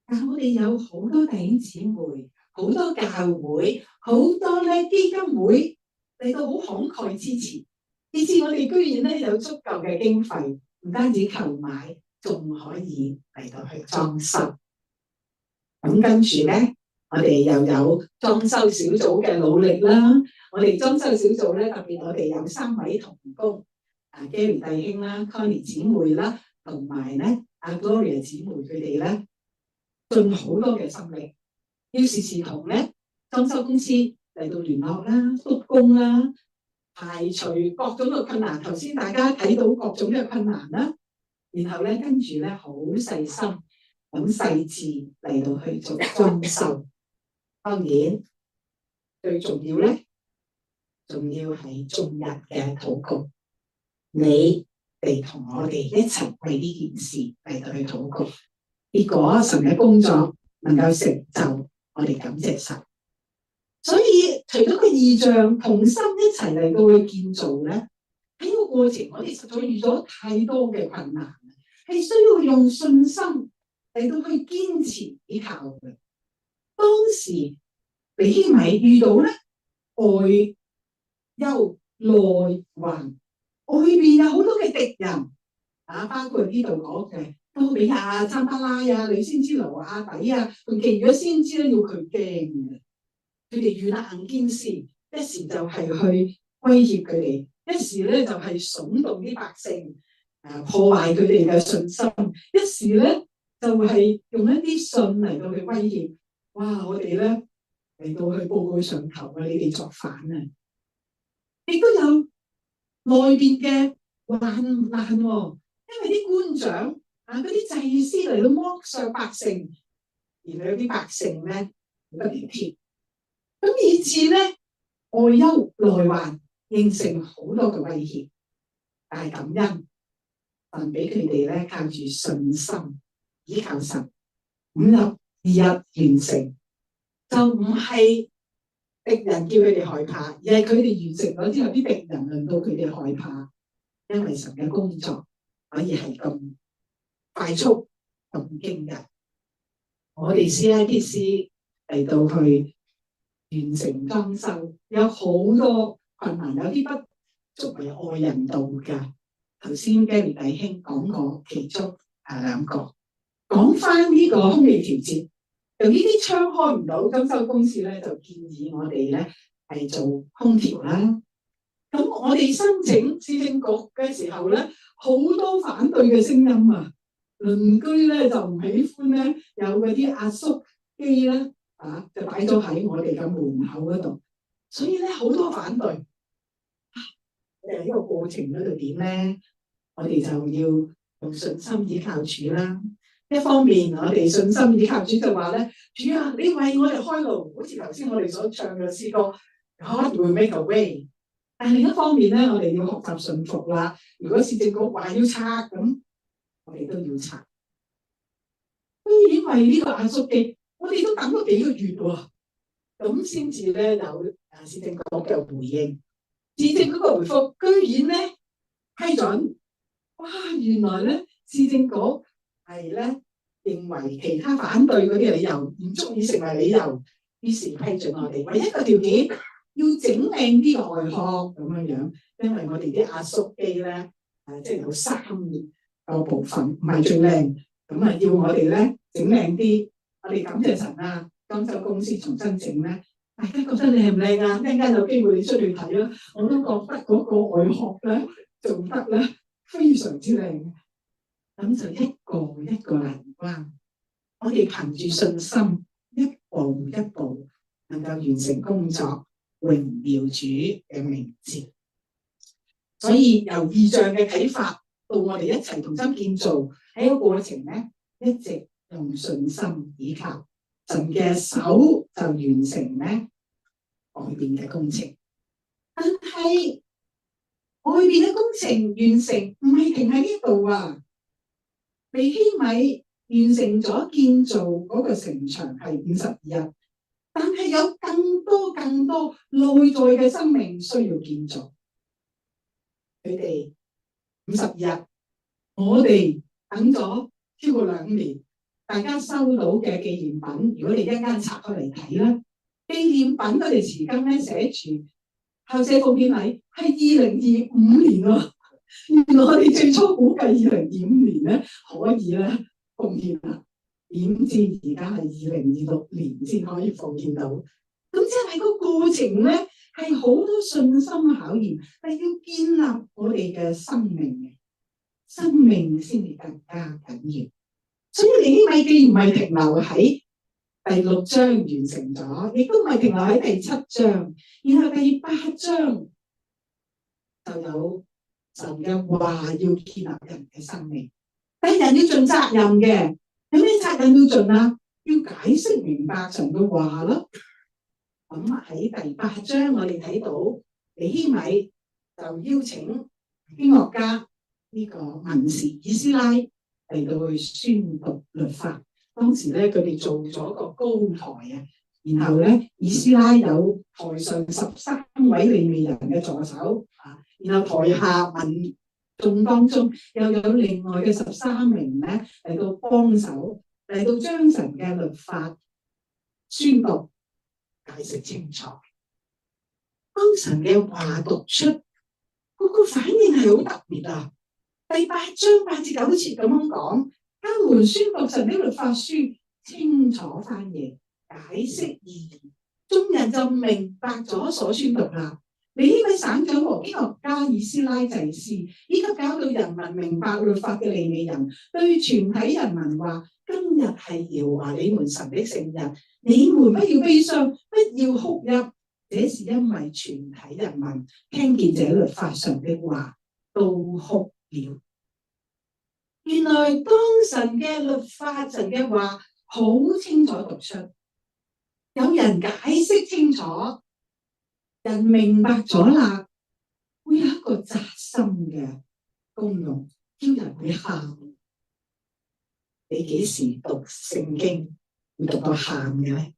但係我哋有好多弟兄姊妹，好多教會，好多咧基金會嚟到好慷慨支持，以至我哋居然咧有足夠嘅經費，唔單止購買，仲可以嚟到去裝修。咁跟住咧，我哋又有裝修小組嘅努力啦。我哋裝修小組咧，特別我哋有3位同工，Gary 弟兄啦、Connie 姊妹啦，同埋咧Gloria 姊妹，佢哋咧盡好多嘅心力，要時時同咧裝修公司嚟到聯絡啦、督工啦，排除各種嘅困難。頭先大家睇到各種嘅困難啦，然後咧跟住咧好細心。咁細緻嚟到去做裝修，當然最重要咧，仲要係眾人嘅禱告。你哋同我哋一齊為呢件事嚟到去禱告，結果神嘅工作能夠成就，我哋感謝神。所以除咗個異象同心一齊嚟到去建造咧，喺個過程我哋實在遇咗太多嘅困難，係需要用信心嚟到去堅持依靠嘅。當時尼希米遇到咧外憂內患，外邊有好多嘅敵人包括呢度講嘅多比亞、參巴拉女先知羅亞底同其餘嘅先知咧，要佢驚嘅。佢哋軟硬兼施，一時就係去威脅佢哋，一時咧就係聳動啲百姓，破壞佢哋嘅信心，一時咧就係用一啲信嚟到去威脅。哇！我哋咧嚟到去報告上頭你哋作反啊！亦都有內邊嘅患難因為啲官長嗰啲祭司嚟到剝削百姓，然後有啲百姓咧不連貼，咁以致咧外憂內患，形成好多嘅威脅。但係感恩，神俾佢哋咧靠住信心，依靠神，5日完成，就唔係敵人叫佢哋害怕，而係佢哋完成咗之後，啲敵人輪到佢哋害怕，因為神嘅工作可以係咁快速、咁驚人。我哋 CIBC 嚟到去完成裝修，有好多困難，有啲不足為外人道㗎。頭先 Gary 弟兄講過其中2個，講翻呢個空氣調節。由於啲窗開唔到，裝修公司咧就建議我哋咧係做空調啦。咁我哋申請市政局嘅時候咧，好多反對嘅聲音啊！鄰居咧就唔喜歡咧有嗰啲壓縮機咧就擺咗喺我哋嘅門口嗰度，所以咧好多反對。呢個過程嗰度點咧？我哋就要用信心依靠主啦。一方面我哋信心依靠主就話咧，主啊，你為我哋開路，好似頭先我哋所唱嘅詩歌 God will make a way。但另一方面咧，我哋要學習順服啦。如果市政局話要拆，咁我哋都要拆。因為呢個壓縮機，我哋都等咗幾個月喎，咁先至咧有市政局嘅回應。市政局嘅回覆居然咧批准，哇！原來咧市政局係咧認為其他反對嗰啲理由唔足以成為理由，於是批准我哋。唯一個條件要整靚啲嘅外殼咁樣，因為我哋啲壓縮機咧，即係有3個部分，唔係最靚，咁要我哋咧整靚啲。我哋感謝神啊！裝修公司重新整咧，大家覺得靚唔靚啊？一陣間有機會你出去睇啦，我都覺得嗰個外殼咧做得咧非常之靚。咁就一個一個難關，我哋憑住信心，一步一步能夠完成工作，榮耀主嘅名字。所以由異象嘅啟發到我哋一齊同心建造，喺個過程咧，一直用信心倚靠神嘅手，就完成咧外邊嘅工程。但係外邊嘅工程完成唔係停喺呢度啊！尼希米完成咗建造嗰個城牆係52日，但係有更多內在嘅生命需要建造。佢哋50日，我哋等咗超過2年。大家收到嘅紀念品，如果你一間拆開嚟睇啦，紀念品嗰條匙羹咧寫住校舍奉獻禮係2025年喎。原來我哋最初估計2025年咧可以咧奉獻啦，點知而家係2026年先可以奉獻到。咁即係個過程咧係好多信心考驗，係要建立我哋嘅生命嘅，生命先至更加緊要。所以尼希米既唔係停留喺第6章完成咗，亦都唔係停留喺第7章，然後第8章就有神嘅話要建立人嘅生命。但係人要盡責任嘅，有咩責任要盡啊？要解釋明白神嘅話咯。咁喺第8章我哋睇到尼希米就邀請經學家呢個文士以斯拉嚟到去宣讀律法。當時咧佢哋做咗個高台啊，然後咧以斯拉有台上13位利未人嘅助手啊，然後台下民眾當中又有另外嘅13名咧嚟到幫手，嚟到將神嘅律法宣讀解釋清楚。當神嘅話讀出，嗰個反應係好特別啊！第8章8至9節咁樣講，他們宣讀神的律法書，清楚翻譯解釋意義，眾人就明白咗所宣讀啦。尼希米省長和經學家以斯拉祭司，以及教導人民明白律法嘅利未人，對全體人民話：今日係耶和華你們神的聖日，你們不要悲傷，不要哭泣，這是因為全體人民聽見這律法上的話，都哭了。原來當神嘅律法、神嘅話好清楚讀出，有人解釋清楚，人明白咗啦，會有一個扎心嘅功用，叫人會喊。你幾時讀聖經會讀到喊嘅咧？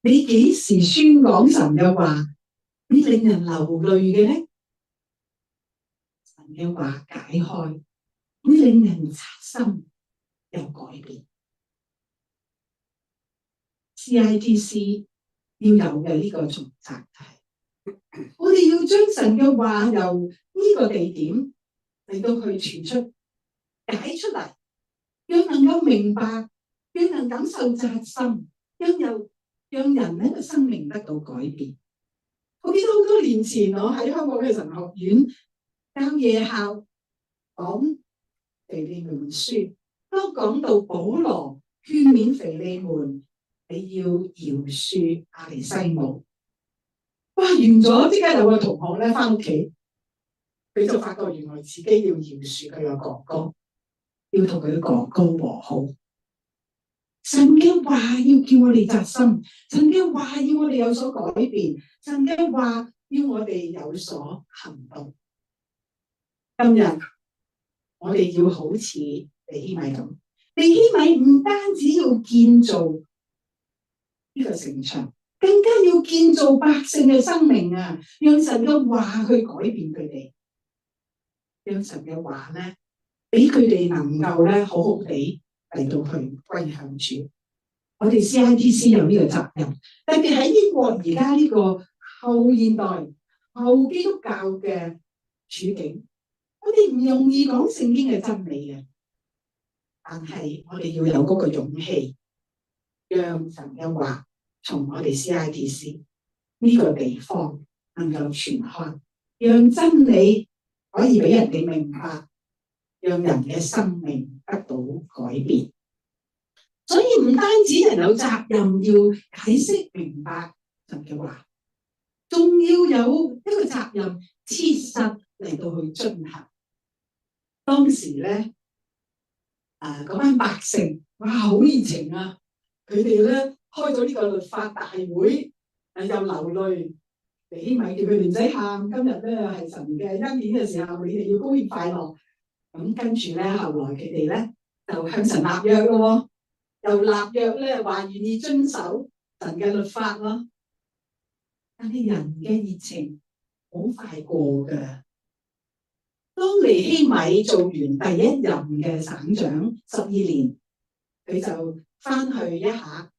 你幾時宣講神嘅話會令人流淚嘅咧？神嘅話解開，會令人扎心有改變。CITC 要有嘅呢個重責係，我哋要將神嘅話由呢個地點嚟到去傳出、解出嚟，讓能夠明白，讓人感受扎心，讓人呢個生命得到改變。我記得好多年前我喺香港嘅神學院教夜校講腓利門書，當講到保羅勸勉腓利門，你要饒恕阿尼西姆。哇！完咗，即刻有個同學咧翻屋企，佢就發覺原來自己要饒恕佢個哥哥，要同佢哥哥和好。神嘅話要叫我哋扎心，神嘅話要我哋有所改變，神嘅話要我哋有所行動。今日我哋要好似尼希米咁，尼希米唔單止要建造呢個城牆，更加要建造百姓嘅生命啊！讓神嘅話去改變佢哋，讓神嘅話咧，俾佢哋能夠咧好好地嚟到去歸向主。我哋 CITC 有呢個責任，特別喺英國而家呢個後現代、後基督教嘅處境，我哋唔容易講聖經嘅真理嘅，但係我哋要有嗰個勇氣，讓神嘅話從我哋 CITC 呢個地方能夠傳開，讓真理可以俾人哋明白，讓人嘅生命得到改變。所以唔單止人有責任要解釋明白神嘅話，仲要有一個責任切實嚟到去進行。當時咧，嗰班百姓哇好熱情啊！佢哋咧開咗呢個律法大會，又流淚。尼希米叫佢哋唔使喊，今日咧係神嘅恩典嘅時候，你哋要高興快樂。咁跟住咧，後來佢哋咧就向神立約咯，又立約咧話願意遵守神嘅律法咯。但係人嘅熱情好快過㗎。當尼希米做完第一任嘅省長12年，佢就翻去一下，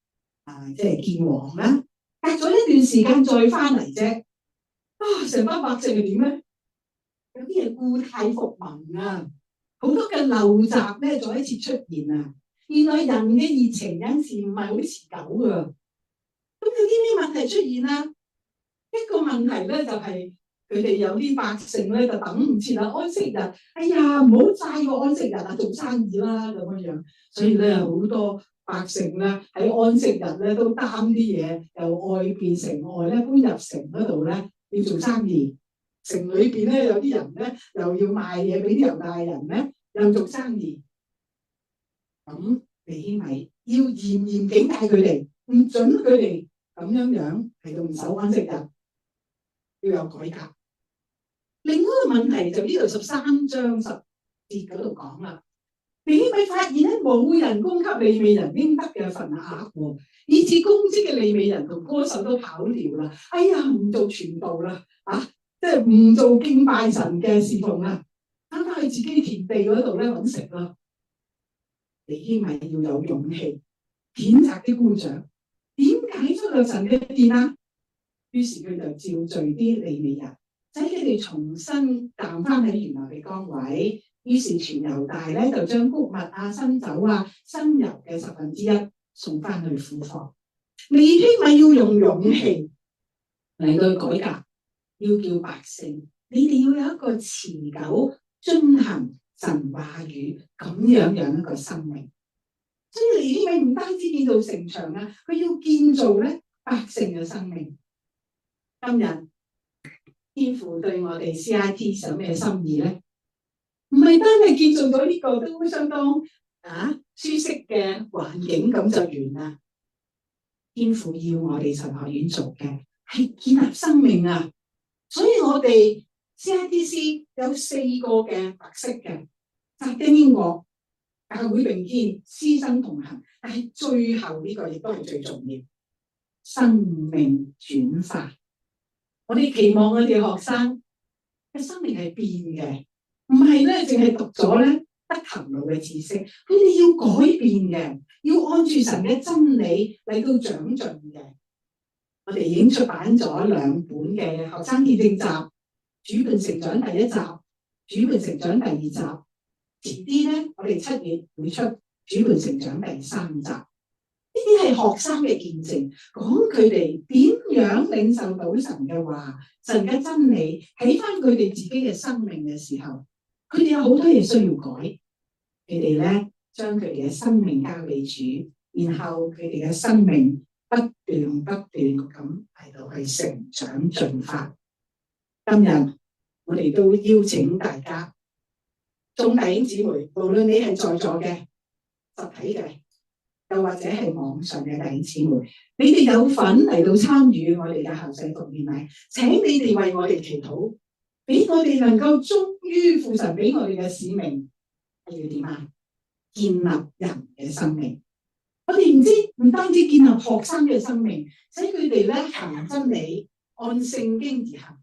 即係見王啦。隔咗一段時間再翻嚟啫。成班百姓係點咧？有啲嘢故態復萌啊，好多嘅陋習咧再一次出現啊。原來人嘅熱情有陣時唔係好持久噶。咁有啲咩問題出現啊？一個問題咧就係佢哋有啲百姓咧就等唔切啦，安息日，哎呀唔好齋個安息日啊，做生意啦咁樣。所以咧好多百姓咧喺安息日咧都擔啲嘢，由外邊城外咧搬入城嗰度咧要做生意。城裏邊咧有啲人咧又要賣嘢俾啲猶大人咧，又做生意。咁尼希米要嚴嚴警戒佢哋，唔准佢哋咁樣嚟到唔守安息日，要有改革。另一個問題就呢度13章10節嗰度講啦，尼希米發現咧冇人供給利未人應得嘅份額喎，以致公職嘅利未人同歌手都跑掉啦。哎呀，唔做傳道啦，即係唔做敬拜神嘅侍奉啦，翻返去自己田地嗰度咧揾食啦。尼希米要有勇氣譴責啲官長，點解忽略神嘅殿啊？於是佢就召聚啲利未人，使佢哋重新站翻喺原來嘅崗位。於是全猶大咧就將穀物啊、新酒啊、新油嘅1/10送翻去庫房。尼希米要用勇氣嚟到改革，要叫百姓，你哋要有一個持久遵行神話語咁樣一個生命。所以尼希米唔單止建造城牆啊，佢要建造咧百姓嘅生命。今日天父對我哋 CIT 有咩心意咧？唔係單係建造咗呢個都相當舒適嘅環境咁就完啦。天父要我哋神學院做嘅係建立生命啊！所以我哋 CITC 有4個嘅特色嘅，扎根英國、教會並肩、師生同行，但係最後呢個亦都係最重要，生命轉化。我哋期望我哋學生嘅生命係變嘅，唔係咧淨係讀咗咧得頭腦嘅知識，佢哋要改變嘅，要按住神嘅真理嚟到長進嘅。我哋已經出版咗2本嘅學生見證集，主伴成長第1集，主伴成長第2集。遲啲咧，我哋7月會出主伴成長第3集。呢啲係學生嘅見證，講佢哋點樣領受到神嘅話、神嘅真理，喺翻佢哋自己嘅生命嘅時候，佢哋有好多嘢需要改。佢哋咧將佢哋嘅生命交俾主，然後佢哋嘅生命不斷咁喺度去成長進化。今日我哋都邀請大家，眾弟兄姊妹，無論你係在座嘅、實體嘅，又或者係網上嘅弟兄姊妹，你哋有份嚟到參與我哋嘅校際服務禮，請你哋為我哋祈禱，俾我哋能夠忠於父神俾我哋嘅使命，係要點啊？建立人嘅生命。我哋唔單止建立學生嘅生命，使佢哋咧行真理，按聖經而行。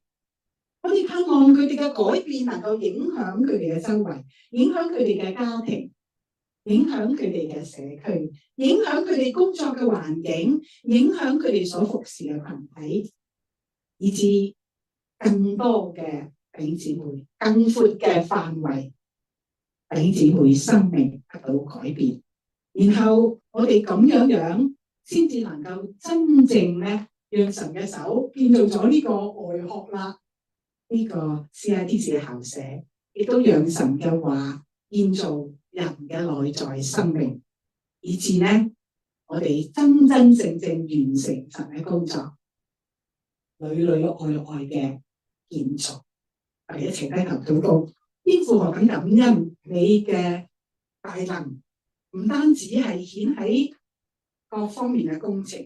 我哋盼望佢哋嘅改變能夠影響佢哋嘅周圍，影響佢哋嘅家庭，影響佢哋嘅社區，影響佢哋工作嘅環境，影響佢哋所服侍嘅群體。以致更多嘅弟兄姊妹、更闊嘅範圍弟兄姊妹生命得到改變。然後我哋咁樣先至能夠真正咧，讓神嘅手建造咗呢個外學啦，呢個 CITC 嘅校舍，亦都讓神嘅話建造人嘅內在生命，以致咧我哋真真正正完成神嘅工作，裏裏外外嘅建造。我哋一齊低頭禱告，天父何等感恩你嘅大能，唔單止係顯喺各方面嘅工程，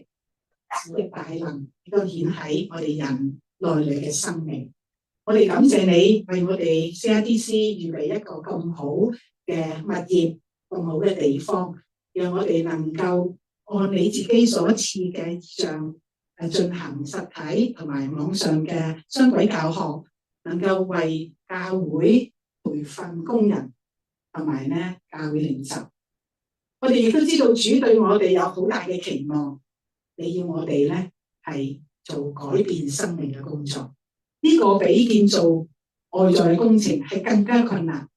你嘅大能亦都顯喺我哋人內裏嘅生命。我哋感謝你為我哋 CITC 預備一個咁好嘅物業，咁好嘅地方，讓我哋能夠按你自己所賜嘅意象進行實體同埋網上嘅雙軌教學，能夠為教會培訓工人同埋咧教會領袖。我哋亦都知道主對我哋有好大嘅期望，你要我哋咧係做改變生命嘅工作。呢個比建造外在嘅工程係更加困難，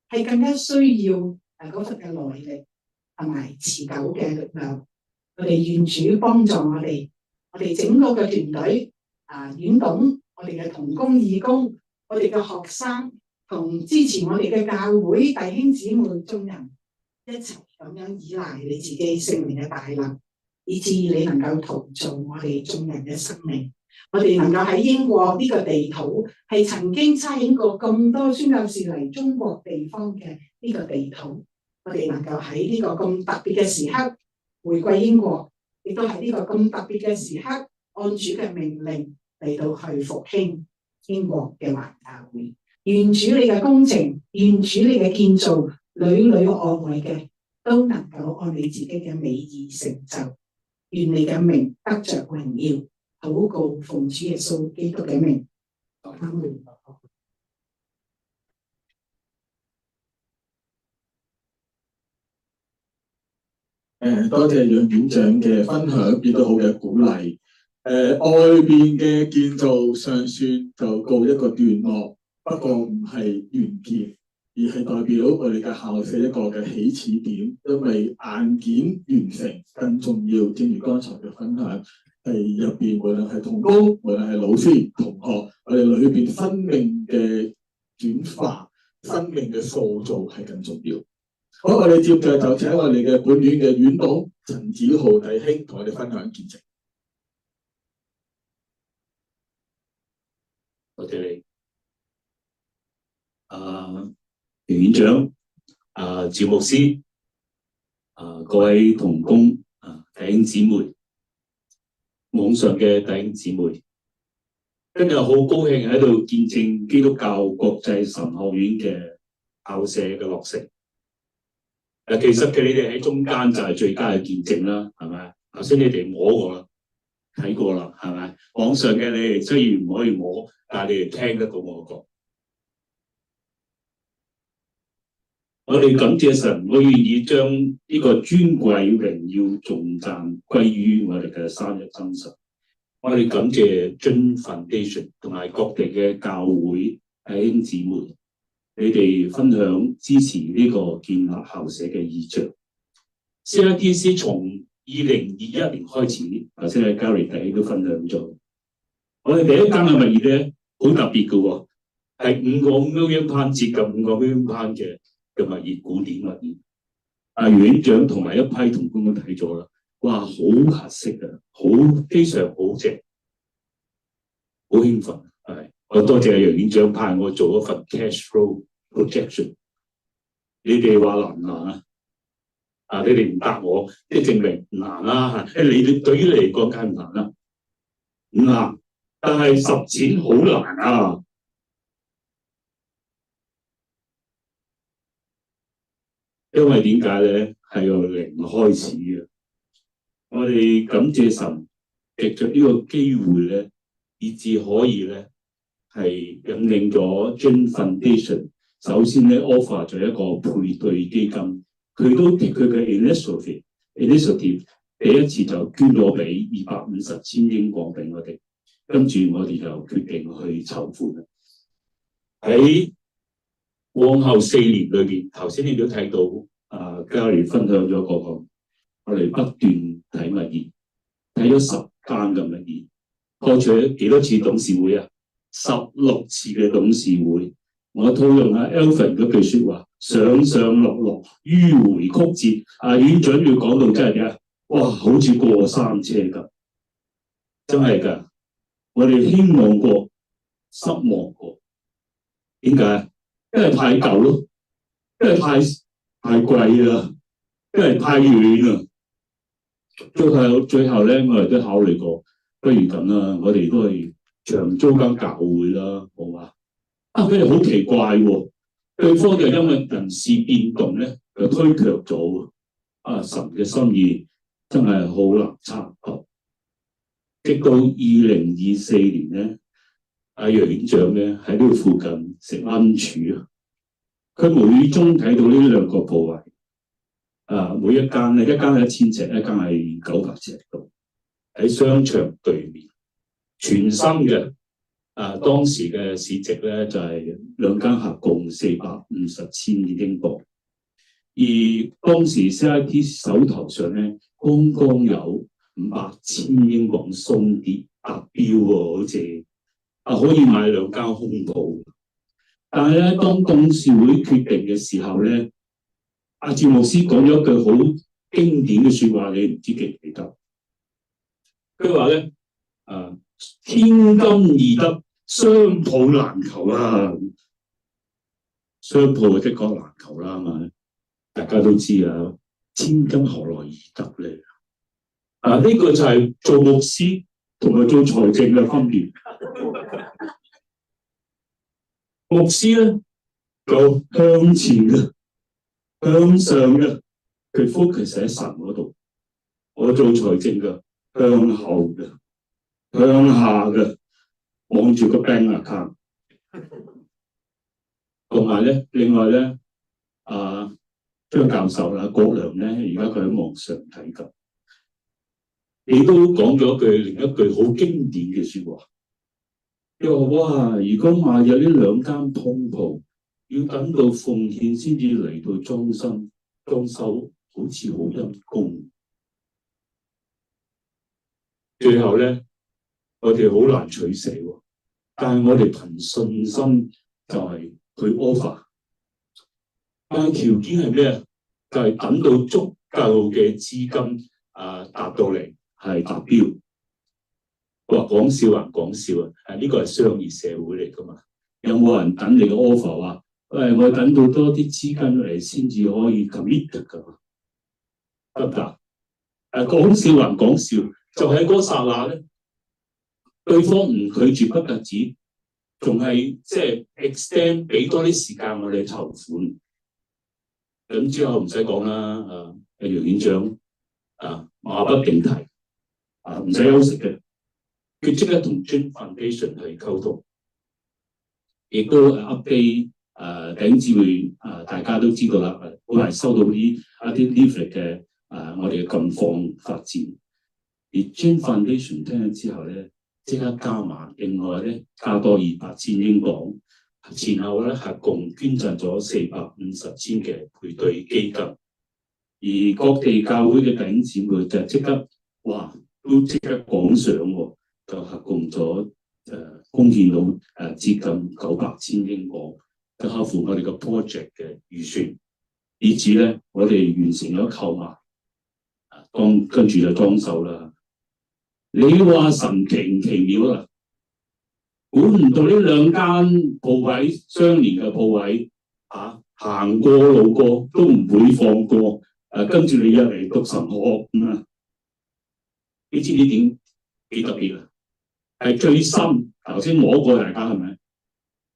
係更加需要嗰份嘅耐力同埋持久嘅力量。我哋願主幫助我哋整個嘅團隊院董，我哋嘅同工義工，我哋嘅學生同支持我哋嘅教會弟兄姊妹眾人一齊咁樣依賴你自己聖靈嘅大能，以致你能夠陶造我哋眾人嘅生命。我哋能夠喺英國呢個地土係曾經差遣過咁多宣教士嚟中國地方嘅呢個地土，我哋能夠喺呢個咁特別嘅時刻回歸英國，亦都喺呢個咁特別嘅時刻按主嘅命令嚟到去復興英國嘅華教會。願主你嘅工程，願主你嘅建造，裏裏外外嘅都能夠按你自己嘅美意成就。願你嘅名得着榮耀。禱告奉主耶穌基督嘅名，阿門。多謝楊院長嘅分享，亦都好嘅鼓勵。外邊嘅建造尚算就告一個段落，不過唔係完結，而係代表我哋嘅校舍一個嘅起始點，因為硬件完成更重要。正如剛才嘅分享。係入邊，無論係同工，無論係老師、同學，我哋裏邊生命嘅轉化、生命嘅塑造係更重要。好，我哋接着就請我哋嘅本院嘅院董陳子豪弟兄同我哋分享見證。多謝你，袁院長，趙牧師，各位同工，弟兄姊妹。網上嘅弟兄姊妹，今日好高興喺度見證基督教國際神學院嘅校舍嘅落成。其實你哋喺中間就係最佳嘅見證啦，係咪？頭先你哋摸過啦，睇過啦，係咪？網上嘅你哋雖然唔可以摸，但係你哋聽得到我講。我哋感謝神，我願意將呢個尊貴、榮耀、頌讚歸於我哋嘅三一真神。我哋感謝Jun Foundation 同埋各地嘅教會弟兄姊妹，你哋分享支持呢個建立校舍嘅意象。CITC 從2021年開始，頭先喺 Gary 弟兄都分享咗。我哋第一間嘅物業咧，好特別嘅喎，係5個million pound接近5個million pound嘅物業，古典物業。院長同埋一批同工都睇咗啦，哇，好合適啊，非常好正，好興奮。係，我多謝楊院長派我做一份 cash flow projection。你哋話難唔難啊？你哋唔答我，即係證明唔難啦。你哋對於你嚟講梗係唔難啦，唔難，但係實踐好難啊。因為點解咧？係由零開始嘅。我哋感謝神，藉着呢個機會咧，以至可以咧係引領咗 Jun Foundation。首先咧 offer 咗一個配對基金，佢都佢嘅 initiative 第一次就捐咗俾250,000英鎊俾我哋。跟住我哋就決定去籌款。喺往後4年裏邊，頭先你都睇到Gary 分享咗個我哋不斷睇物業，睇咗10間嘅物業，開咗幾多次董事會啊？16次嘅董事會。我套用Alvin 嗰句説話：上上落落，迂迴曲折。院長要講到真係嘅，哇，好似過山車咁，真係㗎。我哋希望過，失望過。點解？因為太舊咯，因為太貴啦，因為太遠啦。最後咧，我哋都考慮過，不如咁啦，我哋都係長租間教會啦，好嘛？佢哋好奇怪喎，對方就因為人事變動咧，就推卻咗。神嘅心意真係好難察覺。直到2024年咧，楊院長咧喺呢度附近食 lunch 啊，佢無意中睇到呢2個鋪位，每一間咧，一間係1000尺，一間係900尺度，喺商場對面，全新嘅。當時嘅市值咧就係2間合共450千英鎊，而當時 CIT 手頭上咧剛剛有500千英鎊鬆啲達標喎，好似可以買2間空鋪。但係咧，當董事會決定嘅時候咧，趙牧師講咗一句好經典嘅説話，你唔知記唔記得？佢話咧，天金易得，商鋪難求啊！商鋪的確難求啦嘛，大家都知啊，千金何來易得咧？呢個就係做牧師同埋做財政嘅分別。牧師咧就向前嘅，向上嘅，佢 focus 喺神嗰度。我做財政嘅，向後嘅，向下嘅，望住個 bank account。同埋咧，另外咧，張教授啦、國良咧，而家佢喺網上睇緊，你都講咗另一句好經典嘅説話。佢話：哇！如果買入呢2間通鋪，要等到奉獻先至嚟到裝修，好似好陰功。最後咧，我哋好難取捨喎。但係我哋憑信心就係去 offer。但係條件係咩？就係等到足夠嘅資金達到嚟係達標。話講笑還講笑啊！呢個係商業社會嚟噶嘛？有冇人等你嘅 offer 話？我等到多啲資金嚟先至可以 commit 㗎？得唔得？講笑還講笑，就喺嗰剎那咧，對方唔拒絕不特止，仲係即係 extend 俾多啲時間我哋籌款。咁之後唔使講啦，楊院長馬不停蹄，唔使休息嘅。佢即刻同 Dream Foundation 去溝通，亦都update 弟兄姊妹大家都知道啦。我係收到一啲 leaflet 嘅我哋嘅近況發展，而 Dream Foundation 聽咗之後咧，即刻加碼，另外咧加多200千英鎊，前後咧合共捐贈咗450千嘅配對基金，而各地教會嘅弟兄姊妹就即刻都即刻講上喎。就合共咗貢獻到接近900千英鎊，就合乎我哋個 project 嘅預算，以至咧我哋完成咗購買，跟住就裝修啦。你話神奇唔奇妙啊？估唔到呢2間鋪位相連嘅鋪位行過路過都唔會放過，跟住你入嚟讀神學咁啊！你知呢點幾特別啊？係最深，頭先摸過大家係咪？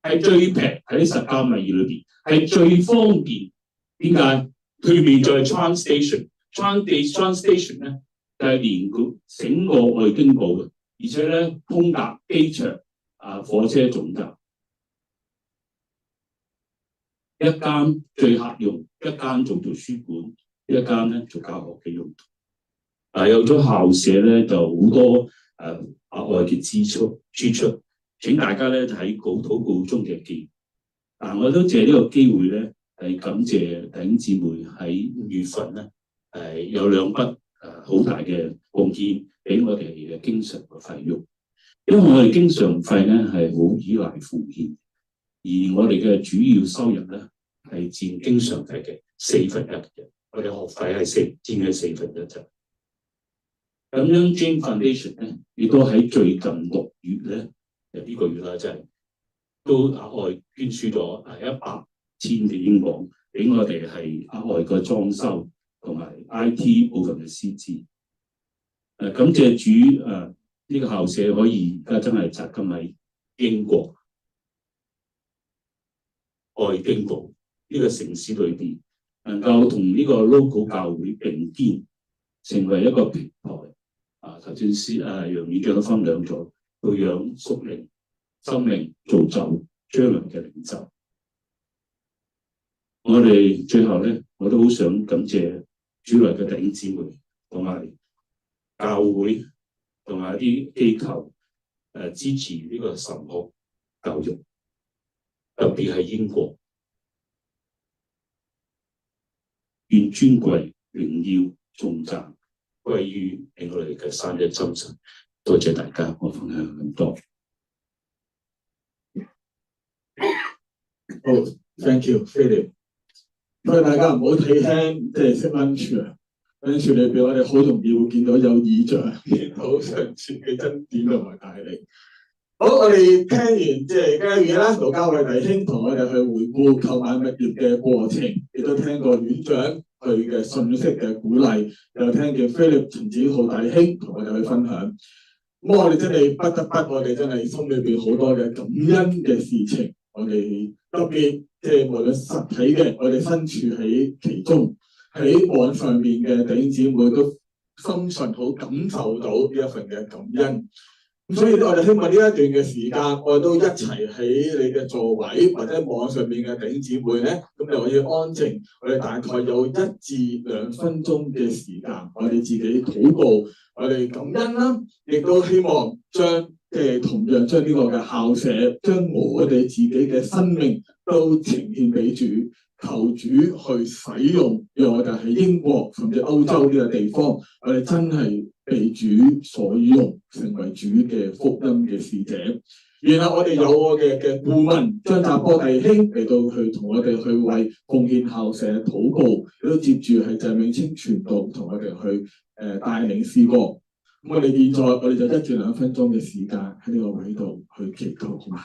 係最平喺10間物業裏邊，係最方便。點解？對面就係 Trans Station 咧，就係連整個愛丁堡嘅，而且咧通達機場火車總站。一間最客用，一間做書館，一間咧做教學嘅用途。有咗校舍咧，就好多額外嘅支出。請大家咧喺禱告中嘅記。我都借呢個機會咧，係感謝弟兄姊妹喺5月份咧，有2筆好大嘅貢獻俾我哋嘅經常嘅費用。因為我哋經常費咧係好依賴奉獻，而我哋嘅主要收入咧係佔經常費嘅1/4嘅，我哋學費係佔嘅1/4啫。咁樣 Dream Foundation 咧，亦都喺最近6月咧，呢個月啦，就係都額外捐輸咗100,000嘅英鎊俾我哋係額外嘅裝修同埋 IT 部分嘅師資。感謝主呢個校舍可以而家真係扎根喺英國愛丁堡呢個城市裏邊，能夠同呢個 local 教會並肩，成為一個平台。頭先楊院長都分享咗，培養屬靈生命，造就將來嘅領袖。我哋最後咧，我都好想感謝主內嘅弟兄姊妹同埋教會同埋一啲機構支持呢個神學教育，特別係英國。願尊貴、榮耀、頌讚歸於我哋嘅三一真神。多謝大家，我分享咁多。好 ，thank you, Philip。所以大家唔好睇輕，即係識lunch啊。lunch裏邊我哋好容易會見到有異象，見到上主嘅恩典同埋帶領。好，我哋聽完即係嘉義啦，盧家偉弟兄同我哋去回顧購買物業嘅過程，亦都聽過院長佢嘅信息嘅鼓勵，又聽見 Philip 陳子浩弟兄同我哋去分享。咁我哋真係不得不，我哋真係心裏邊好多嘅感恩嘅事情，我哋特別即係無論實體嘅，我哋身處喺其中，喺網上面嘅弟兄姊妹都深信好感受到呢一份嘅感恩。咁所以我哋希望呢一段嘅時間，我哋都一齊喺你嘅座位或者網上面嘅弟兄姊妹咧，咁就可以安靜。我哋大概有1至2分鐘嘅時間，我哋自己禱告，我哋感恩啦，亦都希望將同樣將呢個嘅校舍，將我哋自己嘅生命都呈獻俾主，求主去使用，讓我哋喺英國甚至歐洲呢個地方，我哋真係被主所用，成為主嘅福音嘅使者。然後我哋有我嘅顧問張澤波弟兄嚟到去同我哋去為奉獻校舍禱告，亦都接住係鄭永清傳道同我哋去帶領詩歌。咁我哋現在我哋就1至2分鐘嘅時間喺呢個位度去祈禱，好嘛？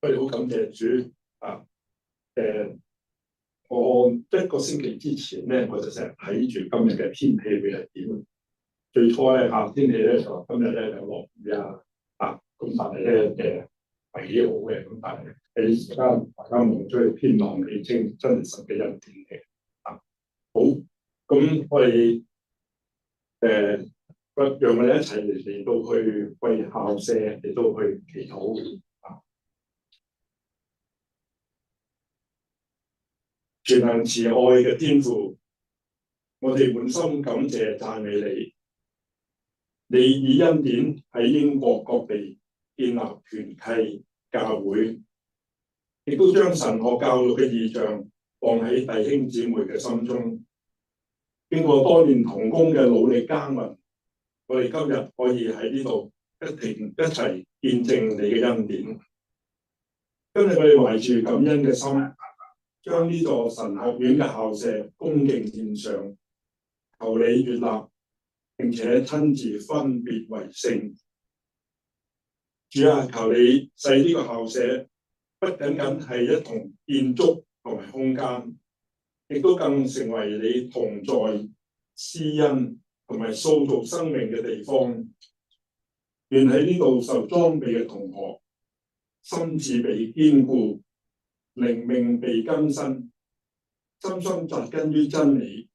我哋好感謝主啊！我1個星期之前咧，我就成日睇住今日嘅天氣會係點。最初咧天氣咧就話今日咧就落雨咁但係咧係幾好嘅，咁但係喺而家大家望出去天朗氣清，真係神嘅恩典嘅好，咁我哋讓我哋一齊嚟到去為校舍嚟到去祈禱全能慈愛嘅天父，我哋滿心感謝讚美你。你以恩典喺英國各地建立團契教會，亦都將神學教育嘅異象放喺弟兄姊妹嘅心中。經過多年同工嘅努力耕耘，我哋今日可以喺呢度一齊見證你嘅恩典。今日我哋懷住感恩嘅心，將呢座神學院嘅校舍恭敬獻上，求你悅納，並且親自分別為聖。主啊，求你使呢個校舍不僅僅係一同建築同埋空間，亦都更成為你同在、施恩同埋塑造生命嘅地方。願喺呢度受裝備嘅同學，心智被堅固，靈命被更新，深深扎根於真理。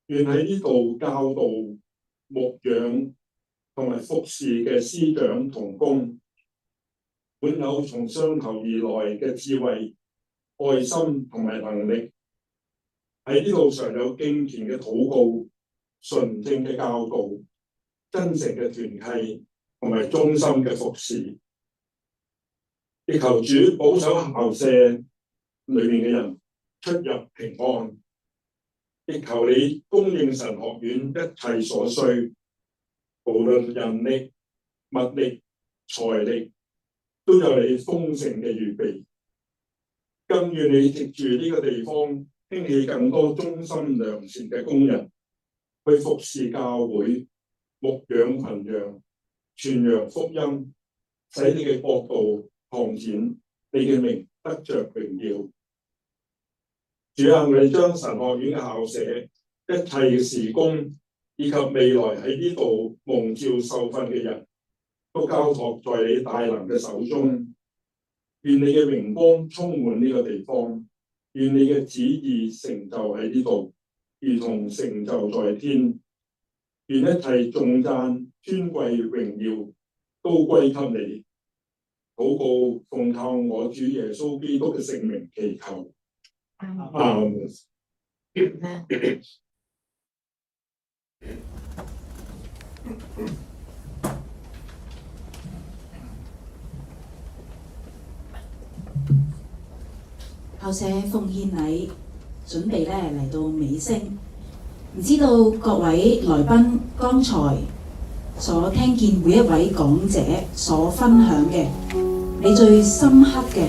願喺呢度教導、牧養同埋服侍嘅師長同工，滿有從上頭而來嘅智慧、愛心同埋能力。喺呢度常有敬虔嘅禱告、純正嘅教導、真誠嘅團契同埋忠心嘅服侍。亦求主保守校舍裏面嘅人出入平安，亦求你供應神學院一切所需，無論人力、物力、財力，都有你豐盛嘅預備。更願你藉住呢個地方興起更多忠心良善嘅工人，去服侍教會、牧養群羊、傳揚福音，使你嘅國度擴展，你嘅名得着榮耀。主啊，你將神學院嘅校舍一切嘅事工，以及未來喺呢度蒙召受訓嘅人，都交託在你大能嘅手中。願你嘅榮光充滿呢個地方，願你嘅旨意成就喺呢度，如同成就在天。願一切頌讚、尊貴、榮耀都歸給你。禱告奉靠我主耶穌基督嘅聖名祈求。阿門。校舍奉獻禮準備咧嚟到尾聲，唔知道各位來賓剛才所聽見每一位講者所分享嘅，你最深刻嘅、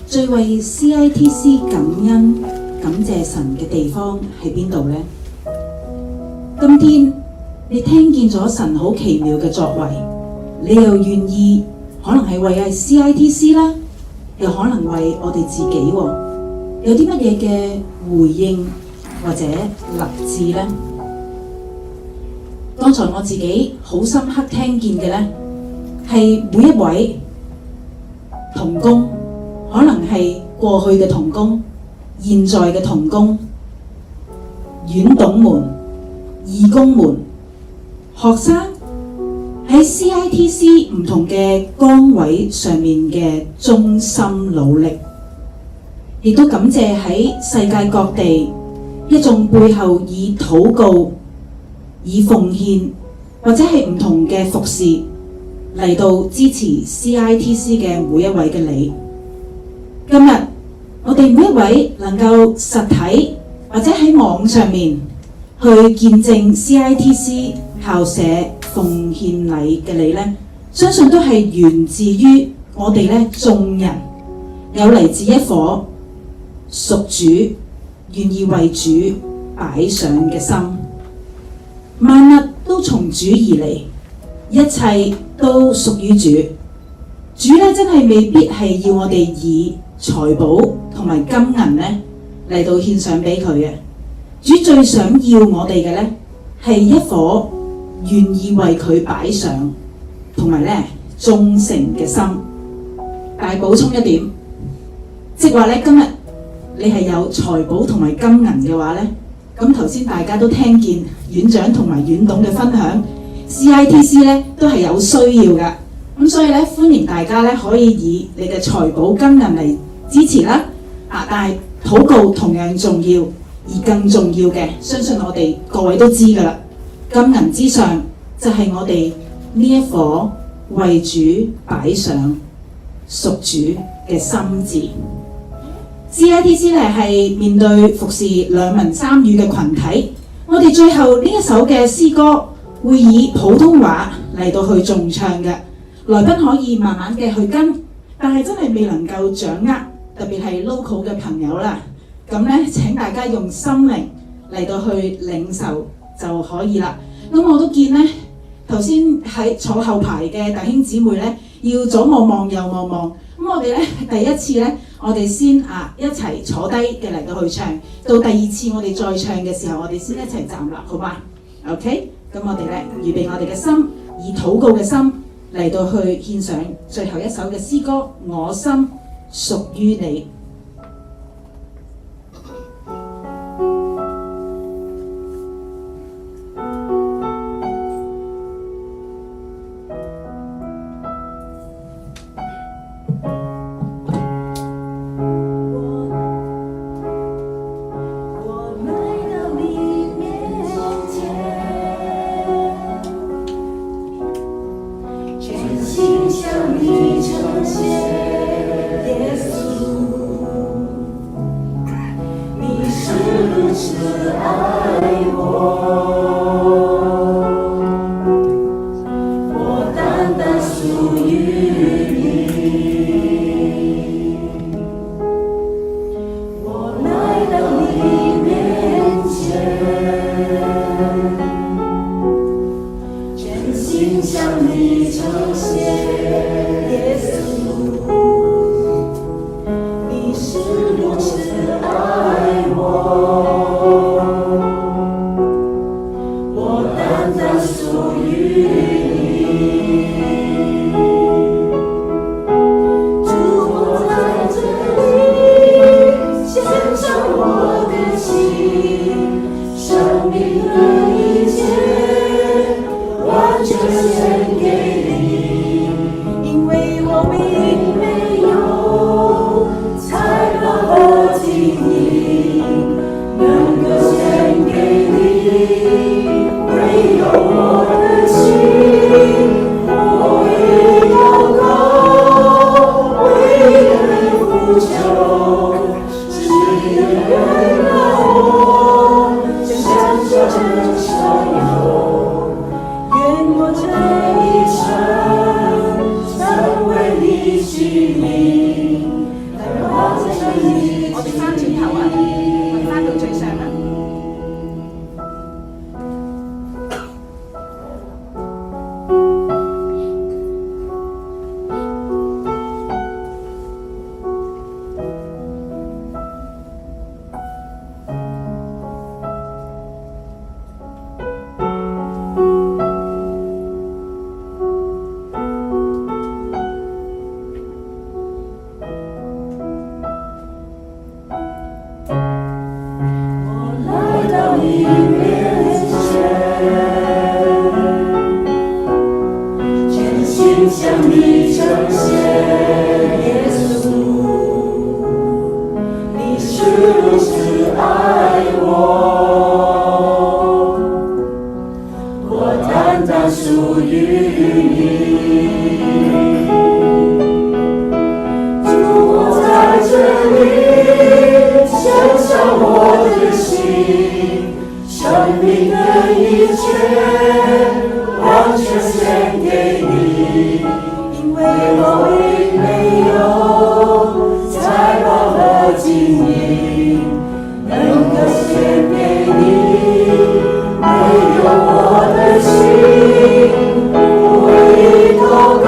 最為 CITC 感恩、感謝神嘅地方喺邊度呢？今天你聽見咗神好奇妙嘅作為，你又願意可能係為 CITC 啦，又可能為我哋自己喎，有啲乜嘢嘅回應或者立志呢？剛才我自己好深刻聽見嘅呢，係每一位同工，可能係過去嘅同工、現在嘅同工、院董們、義工們、學生喺 CITC 唔同嘅崗位上面嘅忠心努力，亦都感謝喺世界各地一眾背後以禱告、以奉獻或者係唔同嘅服侍嚟到支持 CITC 嘅每一位嘅你。今日我哋每一位能夠實體或者喺網上面去見證 CITC 校舍奉獻禮嘅你呢，相信都係源自於我哋呢眾人有嚟自一顆屬主、願意為主擺上嘅心。萬物都從主而嚟，一切都屬於主。主咧真係未必係要我哋以財寶同埋金銀咧嚟到獻上俾佢嘅。主最想要我哋嘅咧係一顆願意為佢擺上同埋咧忠誠嘅心。但係補充一點，即係話咧今日你係有財寶同埋金銀嘅話咧，咁頭先大家都聽見院長同埋院董嘅分享 ，CITC 咧都係有需要㗎。咁所以咧，歡迎大家咧可以以你嘅財寶金銀嚟支持啦。但係禱告同樣重要，而更重要嘅，相信我哋各位都知㗎啦。金銀之上就係我哋呢一顆為主擺上屬主嘅心志。CITC 咧係面對服侍兩文三語嘅群體，我哋最後呢一首嘅詩歌會以普通話嚟到去重唱嘅。來賓可以慢慢嘅去跟，但係真係未能夠掌握，特別係 local 嘅朋友啦。咁咧請大家用心靈嚟到去領受就可以啦。咁我都見咧頭先喺坐後排嘅弟兄姊妹咧，要左望望右望望。咁我哋咧第一次咧，我哋先一齊坐低嘅嚟到去唱，到第二次我哋再唱嘅時候，我哋先一齊站立，好嗎 ？OK， 咁我哋咧預備我哋嘅心，以禱告嘅心嚟到去獻上最後一首嘅詩歌《我心屬於你》。我以祷告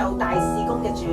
就大事工嘅主。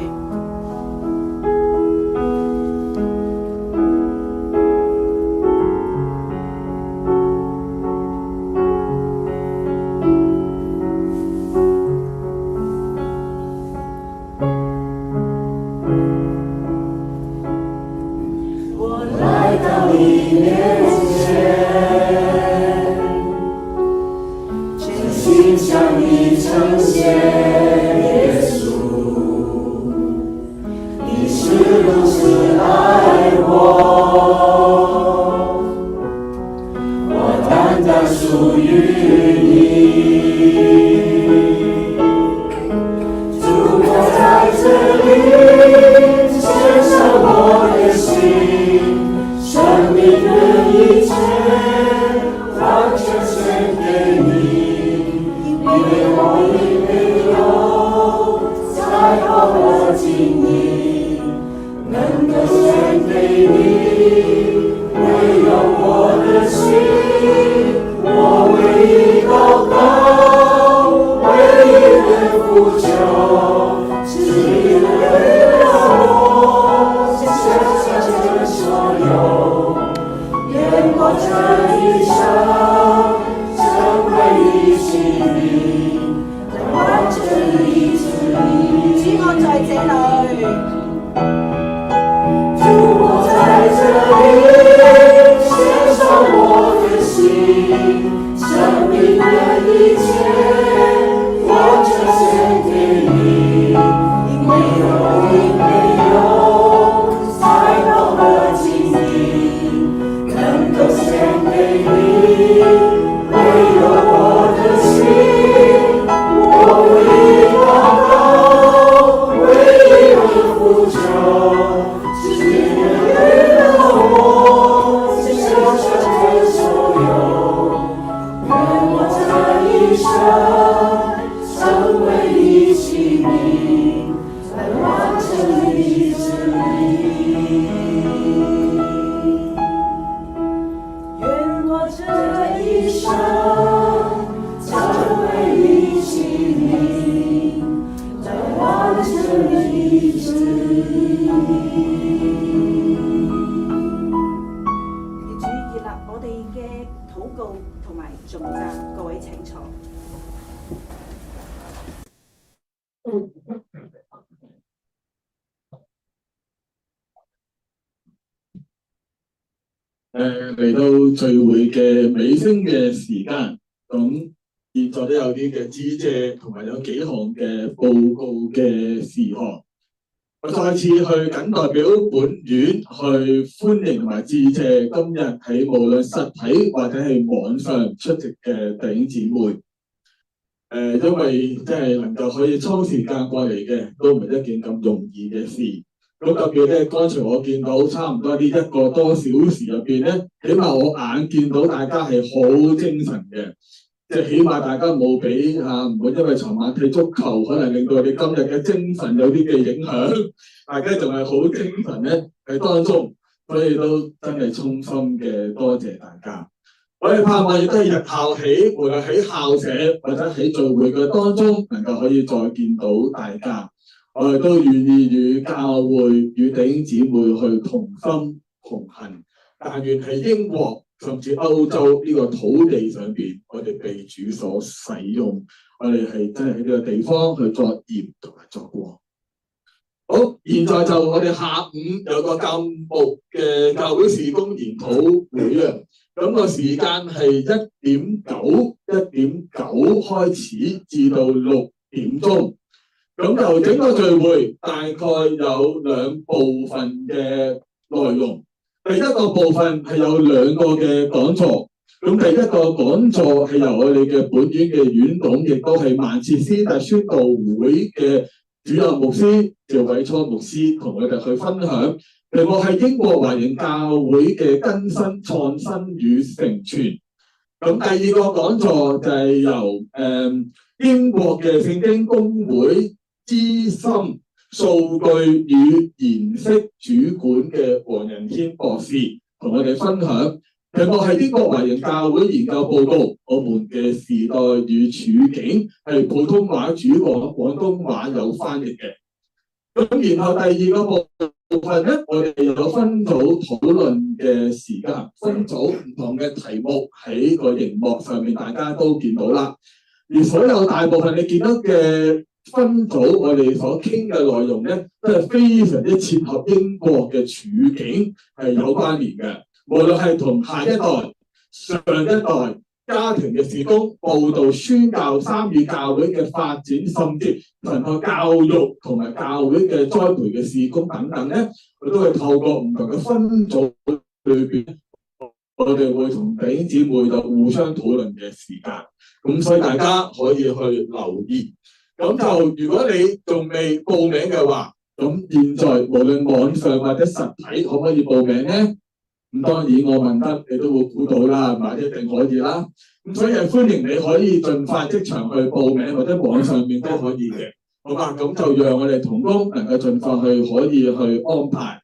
嚟到聚會嘅尾聲嘅時間，咁現在都有啲嘅致謝同埋有幾項嘅報告嘅事項。我再次去謹代表本院去歡迎同埋致謝今日喺無論實體或者係網上出席嘅弟兄姊妹。因為即係能夠可以抽時間過嚟嘅，都唔係一件咁容易嘅事。咁特別咧，剛才我見到差唔多呢1個多小時入邊咧，起碼我眼見到大家係好精神嘅，即係起碼大家冇俾唔會因為尋晚踢足球，可能令到你今日嘅精神有啲嘅影響，大家仲係好精神咧喺當中，所以都真係衷心嘅多謝大家。我哋盼望亦都係日後起，無論喺校舍或者喺聚會嘅當中，能夠可以再見到大家。我哋都願意與教會與弟兄姊妹去同心同行，但願喺英國甚至歐洲呢個土地上邊，我哋被主所使用，我哋係真係喺呢個地方去作鹽同埋作光。好，現在就我哋下午有個禁牧嘅教會事工研討會啊，咁個時間係1點9開始至到6點鐘。咁由整個聚會大概有2部分嘅內容。第一個部分係有2個嘅講座。咁第一個講座係由我哋嘅本院嘅院董，亦都係萬設師大宣道會嘅主任牧師趙偉初牧師同我哋去分享。另外係英國華人教會嘅更新創新與成全。咁第2個講座就係由英國嘅聖經公會資深數據與研析主管嘅黃仁軒博士同我哋分享題目係英國華人教會研究報告，我們嘅時代與處境係普通話主講，廣東話有翻譯嘅。咁然後第二個部分咧，我哋有分組討論嘅時間，分組唔同嘅題目喺個熒幕上面，大家都見到啦。而所有大部分你見到嘅分組，我哋所傾嘅內容咧，都係非常之切合英國嘅處境係有關聯嘅。無論係同下一代、上一代家庭嘅事工、報道、宣教、參與教會嘅發展，甚至神學教育同埋教會嘅栽培嘅事工等等咧，佢都係透過唔同嘅分組裏邊，我哋會同弟兄姊妹就互相討論嘅時間。咁所以大家可以去留意。咁就如果你仲未報名嘅話，咁現在無論網上或者實體可唔可以報名咧？咁當然我問得你都會估到啦，係咪？一定可以啦。咁所以係歡迎你可以盡快即場去報名，或者網上面都可以嘅，好嘛？咁就讓我哋同工能夠盡快去可以去安排。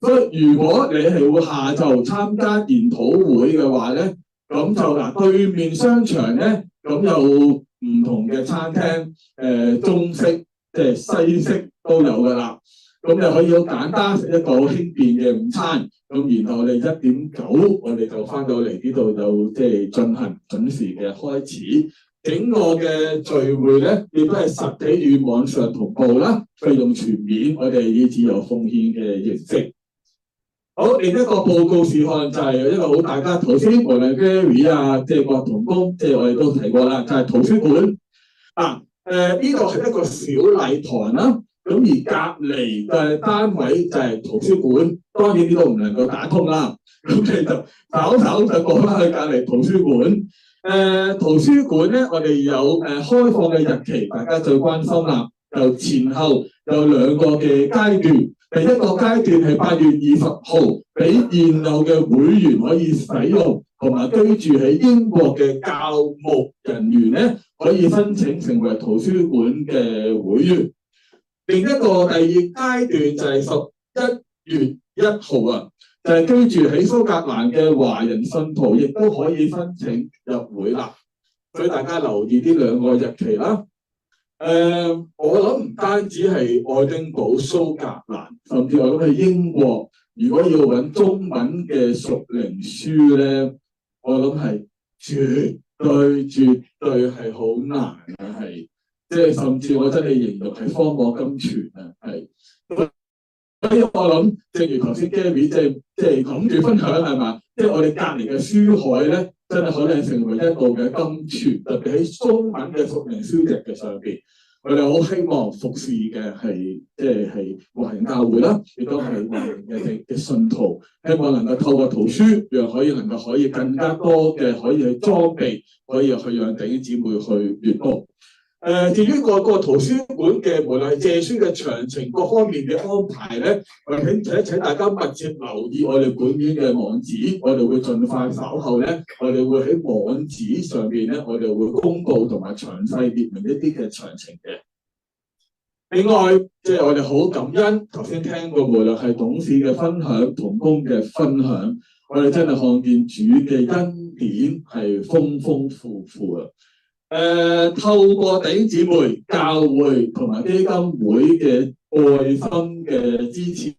所以如果你係會下晝參加研討會嘅話咧，咁就嗱對面商場咧，咁有唔同嘅餐廳，中式即係西式都有噶啦。咁你可以好簡單食一個好輕便嘅午餐，咁然後我哋1:9，我哋就翻到嚟呢度就即係進行準時嘅開始。整個嘅聚會咧，亦都係實體與網上同步啦，費用全免，我哋以自由奉獻嘅形式。好，另一個報告事項就係一個好大家頭先無論 Gary 啊，即係個同工，即係我哋都提過啦，就係圖書館。呢度係一個小禮堂啦。咁而隔離嘅單位就係圖書館，當然呢度唔能夠打通啦。咁你就稍就過翻去隔離圖書館。圖書館咧，我哋有開放嘅日期，大家最關心啦。就前後有2個嘅階段。第一個階段係8月20號，俾現有嘅會員可以使用，同埋居住喺英國嘅教牧人員咧，可以申請成為圖書館嘅會員。另一個第二階段就係11月1號啊，就係居住喺蘇格蘭嘅華人信徒，亦都可以申請入會啦。所以大家留意呢2個日期啦。我諗唔單止係愛丁堡、蘇格蘭，甚至我諗係英國，如果要揾中文嘅屬靈書咧，我諗係絕對係好難嘅，係。即係甚至我真係形容係荒漠金泉啊，係。所以我諗，正如頭先 Gary 即係諗住分享係嘛，即係我哋隔離嘅書海咧，真係可能成為一道嘅金泉，特別喺中文嘅屬靈書籍嘅上邊，我哋好希望服侍嘅係即係華人教會啦，亦都係華人嘅信徒，希望能夠透過圖書，讓可以更加多嘅可以去裝備，可以去讓弟兄姊妹去閱讀。至於個圖書館嘅無論係借書嘅詳情各方面嘅安排咧，我哋請大家密切留意我哋本院嘅網址，我哋會盡快稍後咧，我哋會喺網址上邊咧，我哋會公佈同埋詳細列明一啲嘅詳情嘅。另外，即係我哋好感恩頭先聽過，無論係董事嘅分享、同工嘅分享，我哋真係看見主嘅恩典係豐豐富富啊！透過弟兄姊妹、教會同埋基金會嘅愛心嘅支持，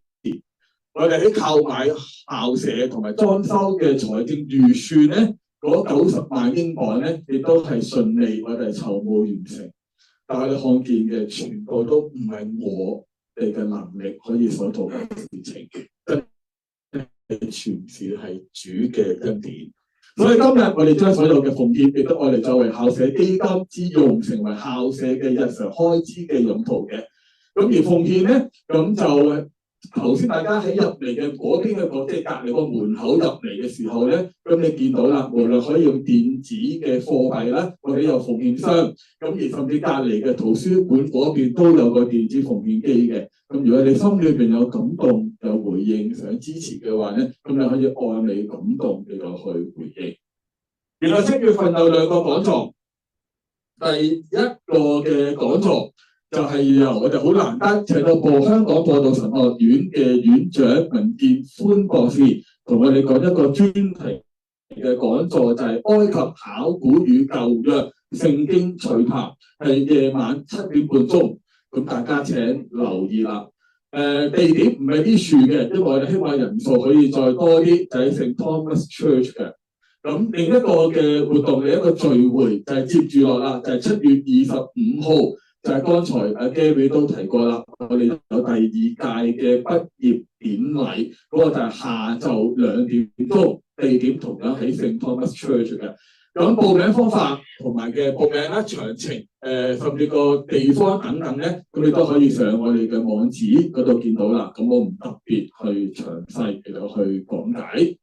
我哋喺購買校舍同埋裝修嘅財政預算咧，嗰90萬英鎊咧，亦都係順利我哋籌募完成。但係你看見嘅全部都唔係我哋嘅能力可以所做嘅事情，真係全是係主嘅恩典。所以今日我哋將所有嘅奉獻，亦都我哋作為校舍基金之用，成為校舍嘅日常開支嘅用途嘅。咁而奉獻咧，咁就頭先大家喺入嚟嘅嗰邊嘅即係隔離個門口入嚟嘅時候咧，咁你見到啦，無論可以用電子嘅貨幣啦，或者有奉獻箱，咁而甚至隔離嘅圖書館嗰邊都有個電子奉獻機嘅。咁如果你心裏邊有感動、有回應、想支持嘅話咧，咁你可以按你感動你就去回應。原來7月份有2個講座，第一個嘅講座就係由我哋好難得請到香港播道神學院嘅院長文建歡博士同我哋講一個專題嘅講座就係埃及考古與舊約聖經趣談，係夜晚7點半鐘，咁大家請留意啦。地點唔係啲樹嘅，因為我哋希望人數可以再多啲，就喺聖 Thomas Church 嘅。咁另一個嘅活動嘅一個聚會就係接住落啦，就係7月25號，就係剛才阿 Gary 都提過啦，我哋有第2屆嘅畢業典禮，嗰個就係下晝2點鐘，地點同樣喺聖 Thomas Church 嘅。咁報名方法同埋嘅報名咧詳情，甚至個地方等等咧，咁你都可以上我哋嘅網址嗰度見到啦。咁我唔特別去詳細嚟到去講解。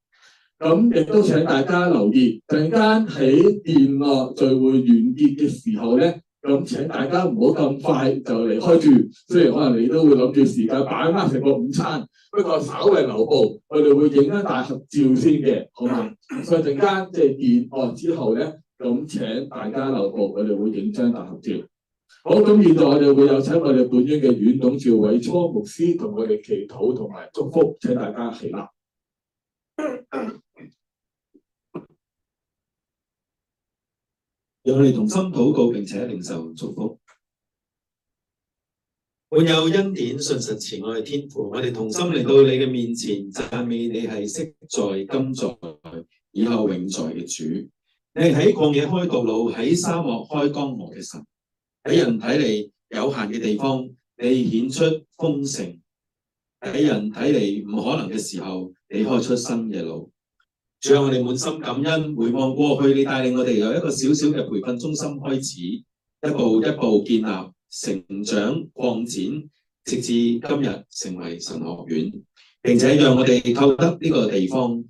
咁亦都請大家留意，陣間喺殿樂聚會完結嘅時候咧，咁請大家唔好咁快就離開住。雖然可能你都會諗住時間把握食個午餐，不過稍為留步，我哋會影一大合照先嘅，好嘛？所以陣間即係殿樂之後咧，咁請大家留步，我哋會影張大合照。好，咁現在我哋會有請我哋本院嘅院董趙偉初牧師同我哋祈禱同埋祝福，請大家起立。讓我哋同心禱告並且領受祝福。滿有恩典、信實、慈愛嘅天父，我哋同心嚟到你嘅面前，讚美你係昔在、今在、以後永在嘅主。你係喺曠野開道路，喺沙漠開江河嘅神。喺人睇嚟有限嘅地方，你顯出豐盛；喺人睇嚟唔可能嘅時候，你開出新嘅路。主啊，我哋滿心感恩，回望過去，你帶領我哋由一個小小嘅培訓中心開始，一步一步建立、成長、擴展，直至今日成為神學院，並且讓我哋購得呢個地方。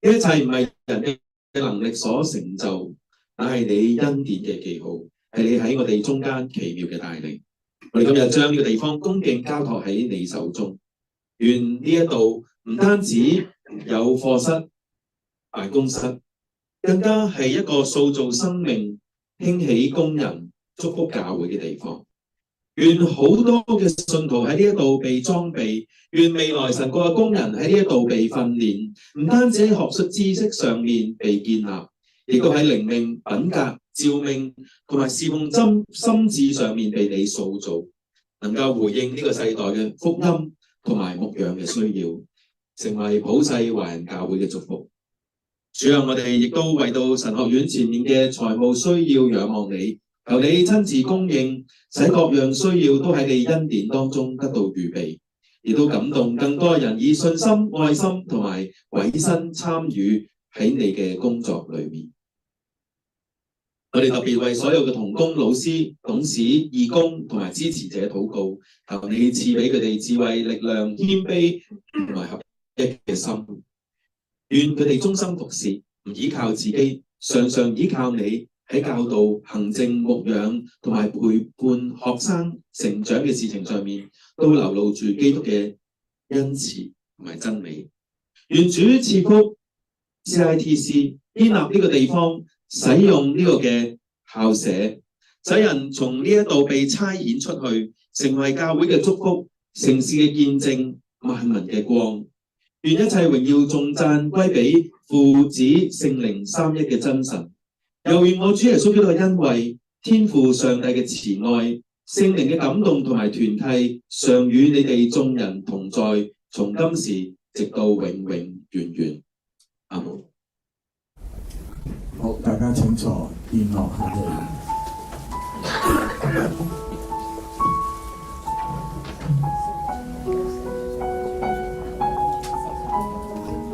呢一切唔係人嘅能力所成就，乃係你恩典嘅記號，係你喺我哋中間奇妙嘅帶領。我哋今日將呢個地方恭敬交託喺你手中，願呢一度唔單止有課室、辦公室，更加係一個塑造生命、興起工人、祝福教會嘅地方。願好多嘅信徒喺呢一度被裝備，願未來神國嘅工人喺呢一度被訓練，唔單止喺學術知識上面被建立，亦都喺靈命、品格、召命同埋侍奉心智上面被你塑造，能夠回應呢個世代嘅福音同埋牧養嘅需要，成為普世華人教會嘅祝福。主啊，我哋亦都為到神學院前面嘅財務需要仰望你，求你親自供應，使各樣需要都喺你恩典當中得到預備，亦都感動更多人以信心、愛心同埋委身參與喺你嘅工作裏面。我哋特別為所有嘅同工、老師、董事、義工同埋支持者禱告，求你賜俾佢哋智慧、力量、謙卑同埋合一嘅心。願佢哋忠心服侍，唔依靠自己，常常依靠你，喺教導、行政、牧養同埋陪伴學生成長嘅事情上面，都流露住基督嘅恩慈同埋真理。願主賜福 CITC 建立呢個地方，使用呢個嘅校舍，使人從呢一度被差遣出去，成為教會嘅祝福、城市嘅見證、萬民嘅光。願一切榮耀頌讚歸俾父子聖靈三一嘅真神，又願我主耶穌基督嘅恩惠、天父上帝嘅慈愛、聖靈嘅感動同埋團契，常與你哋眾人同在，從今時直到永永遠遠。阿門。好，大家請坐，殿樂下嚟。